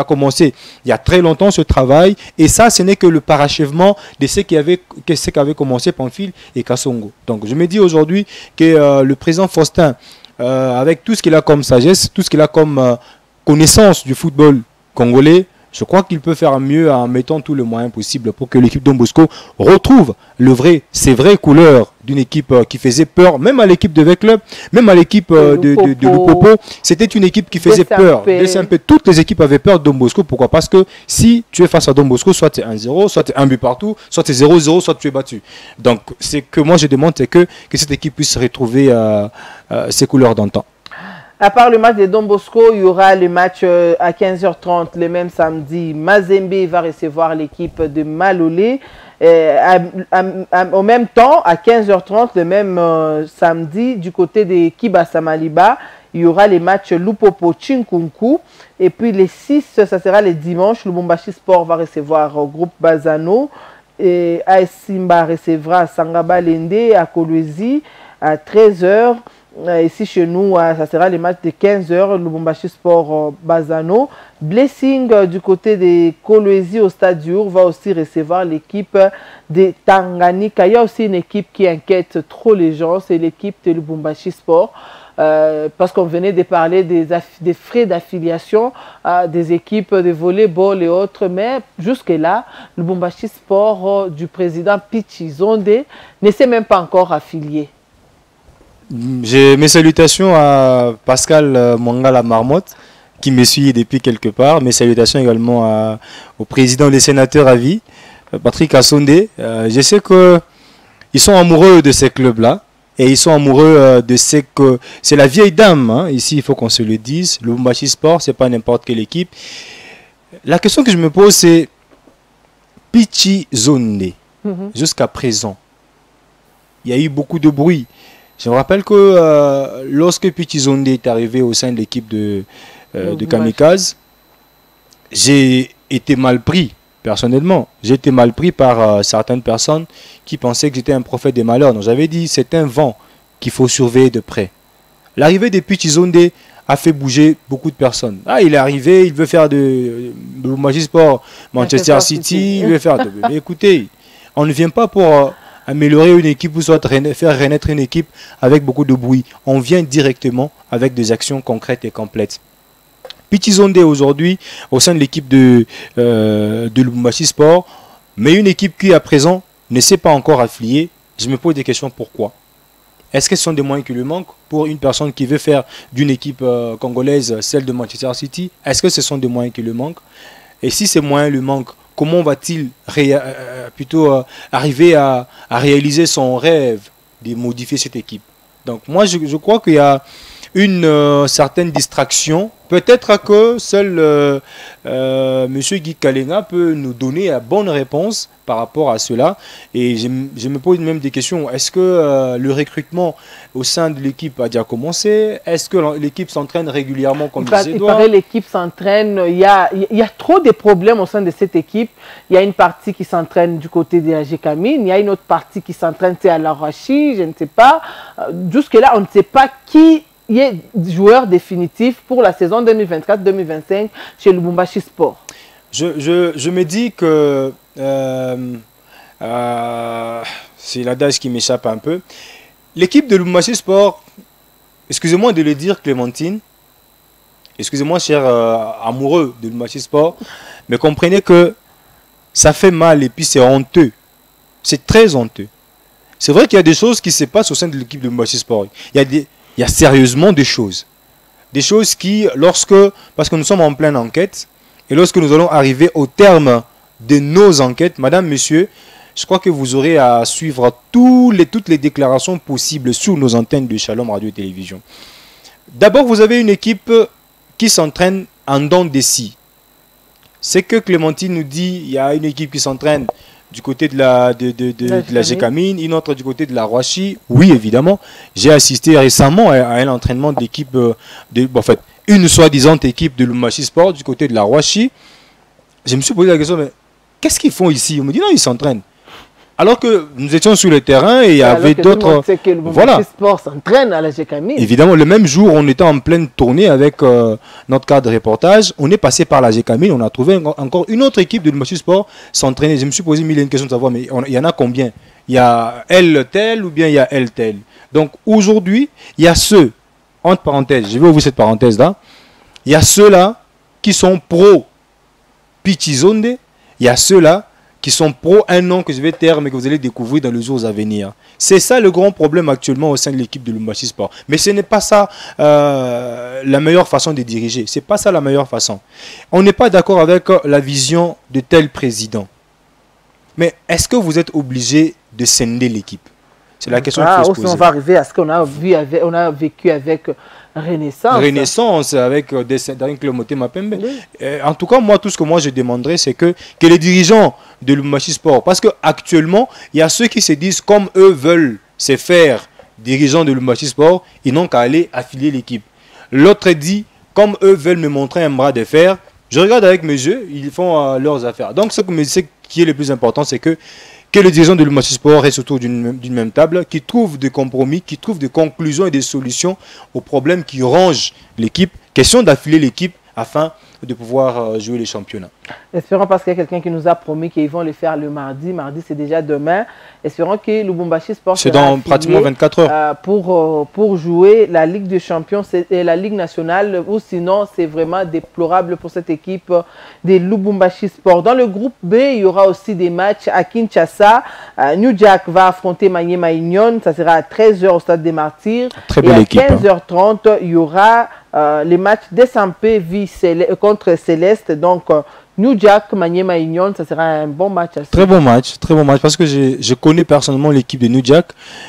commencé il y a très longtemps ce travail. Et ça, ce n'est que le parachèvement de ce qu'avait commencé Pamphile et Kassongo. Donc, je me dis aujourd'hui que le président Faustin, avec tout ce qu'il a comme sagesse, tout ce qu'il a comme connaissance du football congolais, je crois qu'il peut faire mieux en mettant tous les moyens possibles pour que l'équipe Don Bosco retrouve ses vraies couleurs d'une équipe qui faisait peur, même à l'équipe de V-Club, même à l'équipe de Lupopo. C'était une équipe qui faisait peur. Toutes les équipes avaient peur de Don Bosco. Pourquoi? Parce que si tu es face à Don Bosco, soit tu es 1-0, soit tu es un but partout, soit tu es 0-0, soit tu es battu. Donc, c'est que moi je demande, c'est que cette équipe puisse retrouver ses couleurs d'antan. À part le match de Don Bosco, il y aura le match à 15h30 le même samedi. Mazembe va recevoir l'équipe de Malolé. Au même temps, à 15h30 le même samedi, du côté de Kibasa Maliba, il y aura les matchs Lupopo Chinkunku. Et puis les 6, ça sera les dimanches. Lubumbashi Sport va recevoir groupe Bazano. Et AS Simba recevra Sangaba Lende à Kolwezi à 13h. Ici chez nous, ça sera les matchs de 15h, Lubumbashi Sport Bazano. Blessing du côté de Kolwezi au Stade Diour va aussi recevoir l'équipe de Tanganyika. Il y a aussi une équipe qui inquiète trop les gens, c'est l'équipe de Lubumbashi Sport. Parce qu'on venait de parler des frais d'affiliation des équipes de volleyball et autres, mais jusque-là, le Lubumbashi Sport du président Pichi Zonde ne s'est même pas encore affilié. J'ai mes salutations à Pascal Mangala Marmotte qui me suit depuis quelque part. Mes salutations également au président des sénateurs à vie, Patrick Assonde. Je sais qu'ils sont amoureux de ces clubs-là. Et ils sont amoureux de ce que... C'est la vieille dame, hein. Ici il faut qu'on se le dise. Le Lubumbashi Sport, ce n'est pas n'importe quelle équipe. La question que je me pose, c'est Pichi Zonde, jusqu'à présent, il y a eu beaucoup de bruit. Je me rappelle que lorsque Pichi Zonde est arrivé au sein de l'équipe de Kamikaze, j'ai été mal pris. Personnellement, j'ai été mal pris par certaines personnes qui pensaient que j'étais un prophète des malheurs. Donc j'avais dit, c'est un vent qu'il faut surveiller de près. L'arrivée de Pichi Zonde a fait bouger beaucoup de personnes. Ah, il est arrivé, il veut faire de Lubumbashi Sport Manchester City, il veut faire de... Mais écoutez, on ne vient pas pour améliorer une équipe ou soit faire renaître une équipe avec beaucoup de bruit. On vient directement avec des actions concrètes et complètes. Pichi Zonde aujourd'hui au sein de l'équipe de Lubumbashi Sport, mais une équipe qui à présent ne s'est pas encore affiliée. Je me pose des questions, pourquoi? Est-ce que ce sont des moyens qui lui manquent pour une personne qui veut faire d'une équipe congolaise celle de Manchester City? Est-ce que ce sont des moyens qui lui manquent? Et si ces moyens lui manquent, comment va-t-il arriver à réaliser son rêve de modifier cette équipe? Donc moi je crois qu'il y a une certaine distraction. Peut-être que seul M. Guy Kalenga peut nous donner la bonne réponse par rapport à cela. Et je me pose même des questions. Est-ce que le recrutement au sein de l'équipe a déjà commencé? Est-ce que l'équipe s'entraîne régulièrement comme il se doit? Il paraît l'équipe s'entraîne. Il y a trop de problèmes au sein de cette équipe. Il y a une partie qui s'entraîne du côté de la Gécamine. Il y a une autre partie qui s'entraîne à l'Arachi. Je ne sais pas. Jusque-là, on ne sait pas qui est joueur définitif pour la saison 2024-2025 chez Lubumbashi Sport. Je me dis que c'est l'adage qui m'échappe un peu. L'équipe de Lubumbashi Sport, excusez-moi de le dire Clémentine, excusez-moi cher amoureux de Lubumbashi Sport, mais comprenez que ça fait mal et puis c'est honteux. C'est très honteux. C'est vrai qu'il y a des choses qui se passent au sein de l'équipe de Lubumbashi Sport. Il y a sérieusement des choses. Des choses qui, parce que nous sommes en pleine enquête, et lorsque nous allons arriver au terme de nos enquêtes, madame, monsieur, je crois que vous aurez à suivre toutes les déclarations possibles sur nos antennes de Shalom Radio et Télévision. D'abord, vous avez une équipe qui s'entraîne en dents de scie. C'est que Clémentine nous dit, il y a une équipe qui s'entraîne du côté de la Gécamine, une autre du côté de la Roachi. Oui, évidemment. J'ai assisté récemment à un entraînement d'équipe, en fait, une soi-disant équipe de Lubumbashi Sport du côté de la Roachi. Je me suis posé la question, mais qu'est-ce qu'ils font ici? On me dit non, ils s'entraînent. Alors que nous étions sur le terrain et il y avait d'autres... Voilà. Sport s'entraîne à la Gécamine. Évidemment, le même jour, on était en pleine tournée avec notre cadre de reportage. On est passé par la Gécamine, on a trouvé encore une autre équipe de Lubumbashi Sport s'entraîner. Je me suis posé mille et une questions de savoir, mais il y en a combien? Il y a elle tel ou bien il y a elle tel? Donc aujourd'hui, il y a ceux, entre parenthèses, je vais ouvrir cette parenthèse-là, il y a ceux-là qui sont pro Pichi Zonde, il y a ceux-là qui sont pro un nom que je vais taire mais que vous allez découvrir dans les jours à venir. C'est ça le grand problème actuellement au sein de l'équipe de Lubumbashi Sport. Mais ce n'est pas ça la meilleure façon de diriger. Ce n'est pas ça la meilleure façon. On n'est pas d'accord avec la vision de tel président. Mais est-ce que vous êtes obligé de scinder l'équipe? C'est la question qu'il faut se poser. On va arriver à ce qu'on a vécu avec Renaissance. Renaissance avec Daring Clémoté Mapembe. En tout cas, moi, tout ce que moi je demanderais, c'est que les dirigeants de Lubumbashi Sport, parce qu'actuellement, il y a ceux qui se disent comme eux veulent se faire dirigeants de Lubumbashi Sport, ils n'ont qu'à aller affilier l'équipe. L'autre dit, comme eux veulent me montrer un bras de fer, je regarde avec mes yeux, ils font leurs affaires. Donc, ce qui est le plus important, c'est que que les dirigeants de Lubumbashi Sport restent autour d'une même table, qui trouvent des compromis, qui trouvent des conclusions et des solutions aux problèmes qui rongent l'équipe. Question d'affiler l'équipe afin de pouvoir jouer les championnats. Espérons, parce qu'il y a quelqu'un qui nous a promis qu'ils vont le faire le mardi. Mardi, c'est déjà demain. Espérons que Lubumbashi Sport c'est dans pratiquement 24 heures pour jouer la Ligue des Champions et la Ligue nationale, ou sinon c'est vraiment déplorable pour cette équipe des Lubumbashi Sport. Dans le groupe B, il y aura aussi des matchs à Kinshasa. New Jack va affronter Maniema Union, ça sera à 13 h au Stade des Martyrs. Très belle équipe, à 15 h 30, il y aura les matchs d'Essampé contre Céleste. Donc New Jack, Maniema Union, ça sera un bon match. Très bon match, parce que je connais personnellement l'équipe de New Jack,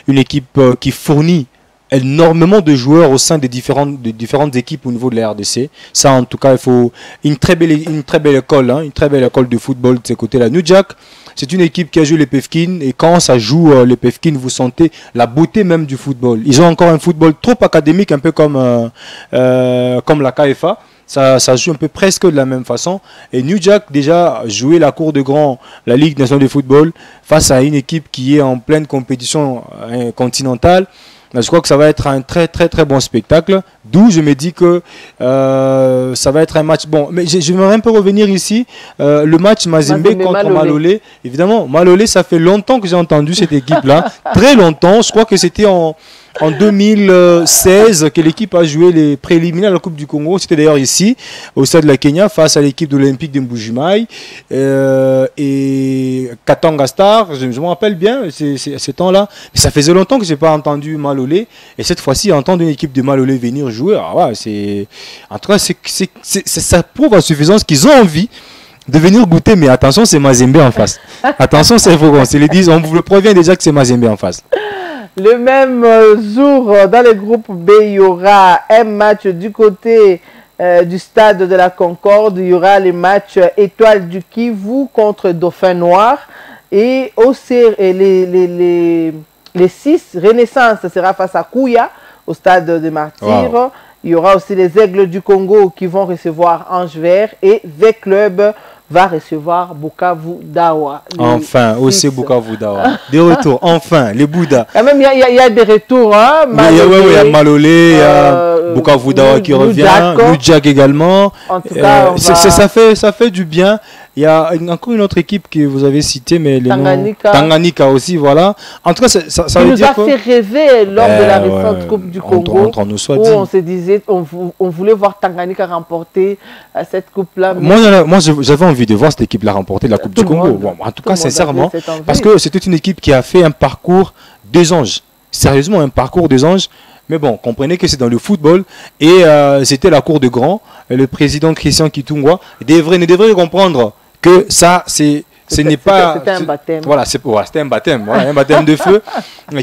une équipe qui fournit énormément de joueurs au sein des différentes équipes au niveau de la RDC. Ça, en tout cas, il faut une très belle école, hein, une très belle école de football de ces côtés-là. New Jack, c'est une équipe qui a joué les Pefkin, et quand ça joue les Pefkin, vous sentez la beauté même du football. Ils ont encore un football trop académique, un peu comme la KFA. Ça joue un peu presque de la même façon. Et New Jack déjà joué la cour de grand, la Ligue nationale de football, face à une équipe qui est en pleine compétition continentale. Je crois que ça va être un très bon spectacle. D'où je me dis que ça va être un match bon. Mais je vais un peu revenir ici. Le match Mazembe contre Malolé. Évidemment, Malolé, ça fait longtemps que j'ai entendu cette équipe-là. Très longtemps. Je crois que c'était en 2016 que l'équipe a joué les préliminaires de la Coupe du Congo. C'était d'ailleurs ici, au stade de la Kenya, face à l'équipe de l'Olympique de Mbujimaï. Et Katanga Star, je me rappelle bien ces temps-là. Mais ça faisait longtemps que je n'ai pas entendu Malolé. Et cette fois-ci, entendre une équipe de Malolé venir jouer, en tout cas, ça prouve à suffisance qu'ils ont envie de venir goûter. Mais attention, c'est Mazembe en face. Attention, c'est faux. On vous le prévient déjà que c'est Mazembe en face. Le même jour, dans le groupe B, il y aura un match du côté du stade de la Concorde. Il y aura les matchs Étoile du Kivu contre Dauphin Noir. Et aussi, les 6, Renaissance sera face à Kouya, au stade de Martyrs. Wow. Il y aura aussi les Aigles du Congo qui vont recevoir Ange Vert. Et V-Club va recevoir Bukavu Dawa. Enfin, aussi Bukavu Dawa. Des retours, enfin, les Bouddhas. Quand même, il y a des retours. Hein, il y a Malolé, il y a Bukavu Dawa qui revient, New Jack également. En tout cas, ça fait du bien. Il y a encore une autre équipe que vous avez citée, mais Tanganyika aussi, voilà. En tout cas, ça veut dire que... nous a fait rêver lors de la récente Coupe du Congo, où on se disait, on voulait voir Tanganyika remporter cette coupe-là. Moi j'avais envie de voir cette équipe-là remporter la Coupe du Congo. Bon, en tout cas, sincèrement, parce que c'était une équipe qui a fait un parcours des anges. Sérieusement, un parcours des anges. Mais bon, comprenez que c'est dans le football et c'était la cour de grand. Le président Christian Kitungwa ne devrait comprendre que ça, ce n'est pas... C'était un baptême. Voilà, c'était un baptême, voilà, un baptême de feu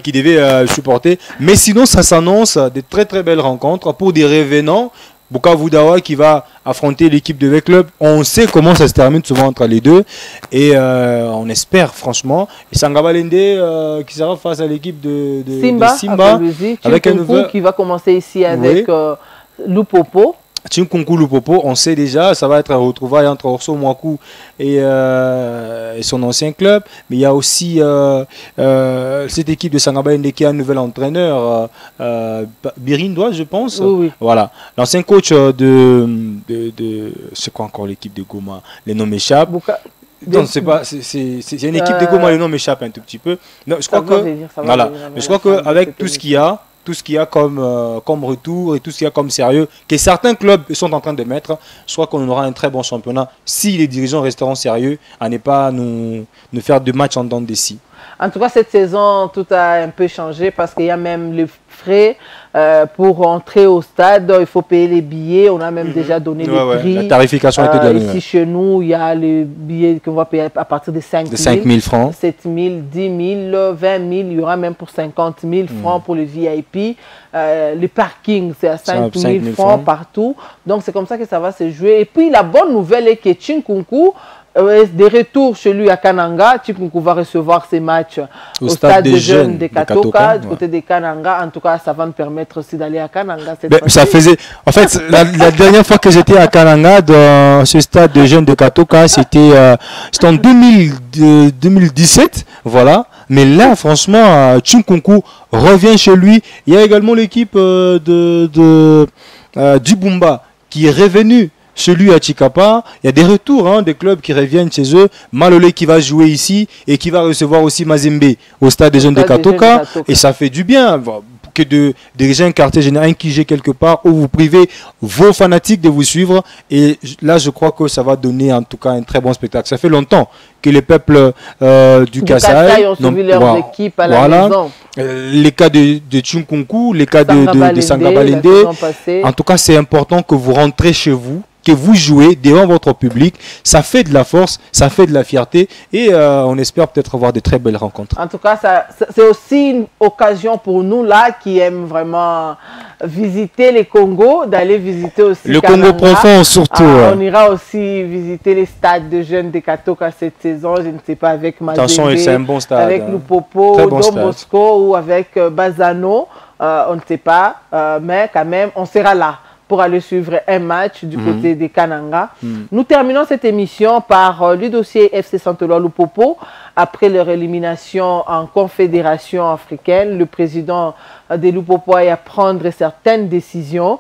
qui devait supporter. Mais sinon, ça s'annonce des très belles rencontres pour des revenants. Bukavu Dawa qui va affronter l'équipe de V-Club. On sait comment ça se termine souvent entre les deux. Et on espère franchement. Et Sangabalende qui sera face à l'équipe de Simba. Avec un nouveau qui va commencer ici avec Lupopo. Chinkunku Lupopo, on sait déjà, ça va être un retrouvaille entre Orso Mwaku et son ancien club. Mais il y a aussi cette équipe de Sangabalende qui a un nouvel entraîneur, Birindois, je pense. Oui. Voilà. L'ancien coach c'est quoi encore l'équipe de Goma? Les noms m'échappent. Non, c'est une équipe de Goma, les noms m'échappent un tout petit peu. Non, je crois mais je crois qu'avec tout ce qu'il y a comme retour et tout ce qu'il y a comme sérieux, que certains clubs sont en train de mettre, je crois qu'on aura un très bon championnat si les dirigeants resteront sérieux à ne pas nous faire de matchs en dents de scie. En tout cas, cette saison, tout a un peu changé parce qu'il y a même les frais pour entrer au stade. Il faut payer les billets. On a même déjà donné les prix. La tarification a été donnée. Ici, chez nous, il y a les billets qu'on va payer à partir de 5 000 francs. 7 000, 10 000, 20 000. Il y aura même pour 50 000 francs pour les VIP. Les parkings, c'est à 5 000 francs partout. Donc, c'est comme ça que ça va se jouer. Et puis, la bonne nouvelle est que Chinkunku des retours chez lui à Kananga. Chikunku va recevoir ses matchs au stade des jeunes de Katoka, du côté de Kananga. En tout cas, ça va nous permettre aussi d'aller à Kananga. Ça faisait... En fait, la dernière fois que j'étais à Kananga, dans ce stade de jeunes de Katoka, c'était en 2017, voilà. Mais là, franchement, Chikunku revient chez lui. Il y a également l'équipe du Bumba qui est revenue chez lui à Chikapa. Il y a des retours des clubs qui reviennent chez eux. Malolé qui va jouer ici et qui va recevoir aussi Mazembe au stade des jeunes de Katoka. Et ça fait du bien que de diriger un quartier général, un QG quelque part où vous privez vos fanatiques de vous suivre. Et là, je crois que ça va donner en tout cas un très bon spectacle. Ça fait longtemps que les peuples du Kasaï ont suivi leurs équipes à la maison. Les cas de Chikunku, les cas de Sangabalende. En tout cas, c'est important que vous rentrez chez vous, que vous jouez devant votre public. Ça fait de la force, ça fait de la fierté et on espère peut-être avoir de très belles rencontres. En tout cas, c'est aussi une occasion pour nous là qui aiment vraiment visiter les Congos, d'aller visiter aussi le Congo profond surtout. On ira aussi visiter les stades de jeunes de Katoka cette saison, je ne sais pas, avec Mazembe, c'est un bon stade, avec Lupopo, Don Bosco ou avec Bazano, on ne sait pas, mais quand même, on sera là pour aller suivre un match du côté de Kananga. Nous terminons cette émission par le dossier FC Saint-Éloi Lupopo. Après leur élimination en Confédération africaine, le président de Lupopo a à prendre certaines décisions,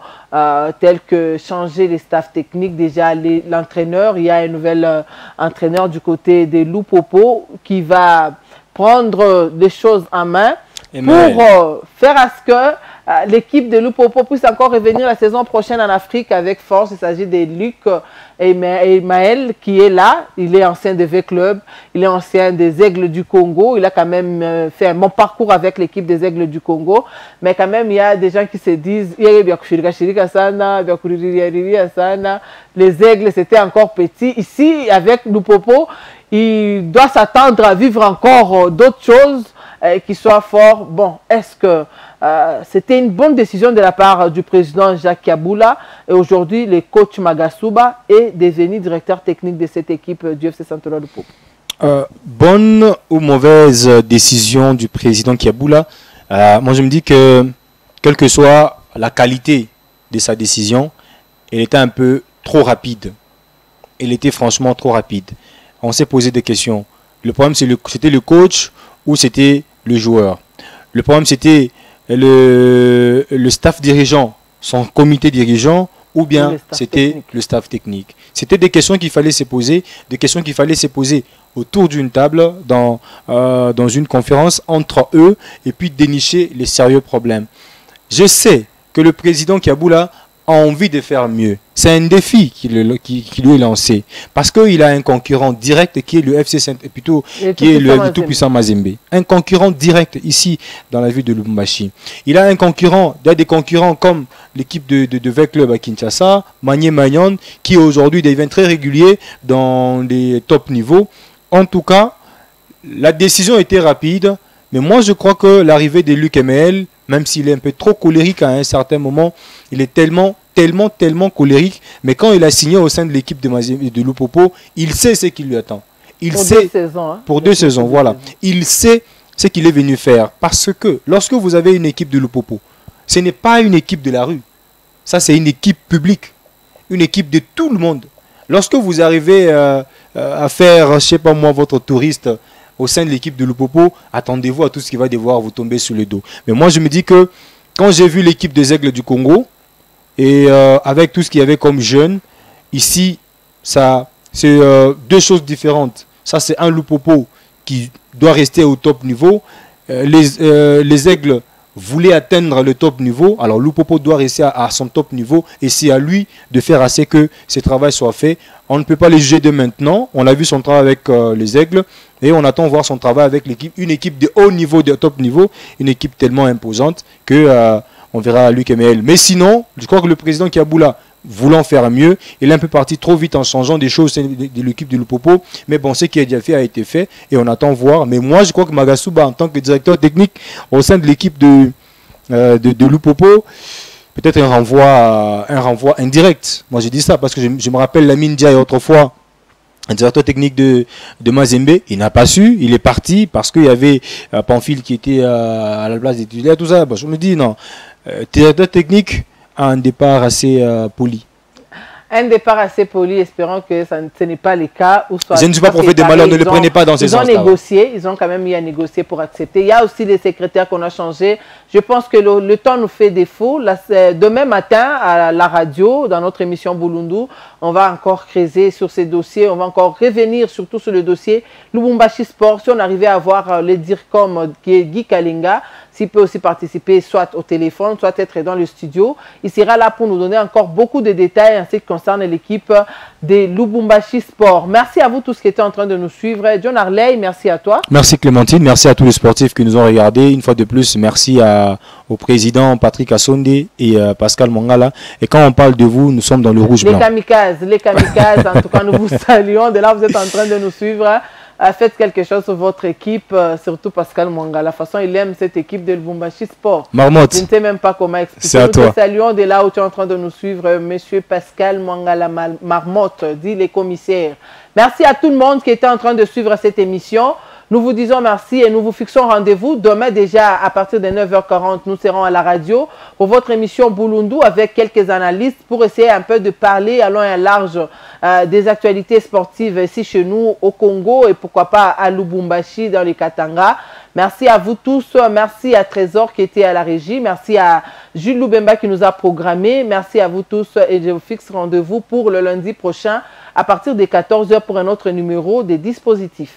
telles que changer les staffs techniques. Déjà, l'entraîneur, il y a un nouvel entraîneur du côté de Lupopo qui va prendre les choses en main pour faire à ce que l'équipe de Lupopo puisse encore revenir la saison prochaine en Afrique avec force. Il s'agit de Luc Maël qui est là. Il est ancien de V-Club, il est ancien des Aigles du Congo. Il a quand même fait un bon parcours avec l'équipe des Aigles du Congo. Mais quand même, il y a des gens qui se disent les Aigles, c'était encore petit. Ici, avec Lupopo, il doit s'attendre à vivre encore d'autres choses qui soient forts. Bon, est-ce que c'était une bonne décision de la part du président Jacques Kaboula et aujourd'hui le coach Magasuba est devenu directeur technique de cette équipe du FC Saint-Éloi Lupopo? Bonne ou mauvaise décision du président Kaboula, moi je me dis que quelle que soit la qualité de sa décision, elle était un peu trop rapide. Elle était franchement trop rapide. On s'est posé des questions. Le problème c'était le coach ou c'était le joueur. Le problème c'était le staff dirigeant, son comité dirigeant, ou bien c'était le staff technique. C'était des questions qu'il fallait se poser, autour d'une table, dans une conférence entre eux, et puis dénicher les sérieux problèmes. Je sais que le président Kaboula a envie de faire mieux. C'est un défi qui lui est lancé. Parce qu'il a un concurrent direct qui est le FC Saint, plutôt qui est le tout-puissant Mazembe. Un concurrent direct ici dans la ville de Lubumbashi. Il a un concurrent, il y a des concurrents comme l'équipe de V-Club à Kinshasa, Magné Magnon, qui aujourd'hui devient très régulier dans les top niveaux. En tout cas, la décision était rapide. Mais moi, je crois que l'arrivée de Luc ML, même s'il est un peu trop colérique à un certain moment, il est tellement colérique. Mais quand il a signé au sein de l'équipe de Lupopo, il sait ce qui lui attend. Pour 2 saisons, voilà. Il sait ce qu'il est venu faire. Parce que lorsque vous avez une équipe de Lupopo, ce n'est pas une équipe de la rue. Ça, c'est une équipe publique. Une équipe de tout le monde. Lorsque vous arrivez à faire, je ne sais pas moi, votre touriste au sein de l'équipe de Lupopo, attendez-vous à tout ce qui va devoir vous tomber sur le dos. Mais moi, je me dis que quand j'ai vu l'équipe des Aigles du Congo, et avec tout ce qu'il y avait comme jeunes, ici, c'est 2 choses différentes. Ça, c'est un Lupopo qui doit rester au top niveau. Les Aigles voulaient atteindre le top niveau. Alors, Lupopo doit rester à son top niveau. Et c'est à lui de faire assez que ce travail soit fait. On ne peut pas les juger de maintenant. On a vu son travail avec les Aigles. Et on attend voir son travail avec une équipe de haut niveau, de top niveau. Une équipe tellement imposante que on verra Luc ML. Mais sinon, je crois que le président Kaboula, voulant faire mieux, il est un peu parti trop vite en changeant des choses de l'équipe de Lupopo. Mais bon, ce qui a déjà fait a été fait et on attend voir. Mais moi, je crois que Magasuba, en tant que directeur technique au sein de l'équipe de Lupopo, peut-être un renvoi indirect. Moi, j'ai dit ça parce que je me rappelle Lamine Diaye autrefois, un directeur technique de Mazembe, il n'a pas su, il est parti parce qu'il y avait Pamphile qui était à la place des titulaires, tout ça. Bon, je me dis non, directeur technique a un départ assez poli. Un départ assez poli, espérons que ce n'est pas le cas. Ou soit, je ne suis pas prophète de malheur, ne le prenez pas dans ces sens-là. Ils ont négocié, ils ont quand même eu à négocier pour accepter. Il y a aussi des secrétaires qu'on a changés. Je pense que le temps nous fait défaut. Là, demain matin, à la radio, dans notre émission Bulundu, on va encore creuser sur ces dossiers. On va encore revenir surtout sur le dossier Lubumbashi Sport. Si on arrivait à avoir le DIRCOM qui est Guy Kalinga, s'il peut aussi participer soit au téléphone, soit être dans le studio. Il sera là pour nous donner encore beaucoup de détails en ce qui concerne l'équipe de Lubumbashi Sport. Merci à vous tous qui étaient en train de nous suivre. John Harley, merci à toi. Merci Clémentine, merci à tous les sportifs qui nous ont regardés. Une fois de plus, merci au président Patrick Assonde et Pascal Mongala. Et quand on parle de vous, nous sommes dans le rouge-blanc. Les kamikazes, en tout cas, nous vous saluons. De là, vous êtes en train de nous suivre. Faites quelque chose sur votre équipe, surtout Pascal Mongala. La façon il aime cette équipe de Lubumbashi Sport. Marmotte. Je ne sais même pas comment expliquer. C'est à toi. Nous te saluons de là où tu es en train de nous suivre, monsieur Pascal Mongala Marmotte, dit les commissaires. Merci à tout le monde qui était en train de suivre cette émission. Nous vous disons merci et nous vous fixons rendez-vous demain déjà à partir de 9h40. Nous serons à la radio pour votre émission Bulundu avec quelques analystes pour essayer un peu de parler à long et à large des actualités sportives ici chez nous au Congo et pourquoi pas à Lubumbashi dans les Katanga. Merci à vous tous. Merci à Trésor qui était à la régie. Merci à Jules Loubemba qui nous a programmé. Merci à vous tous et je vous fixe rendez-vous pour le lundi prochain à partir de 14h pour un autre numéro des dispositifs.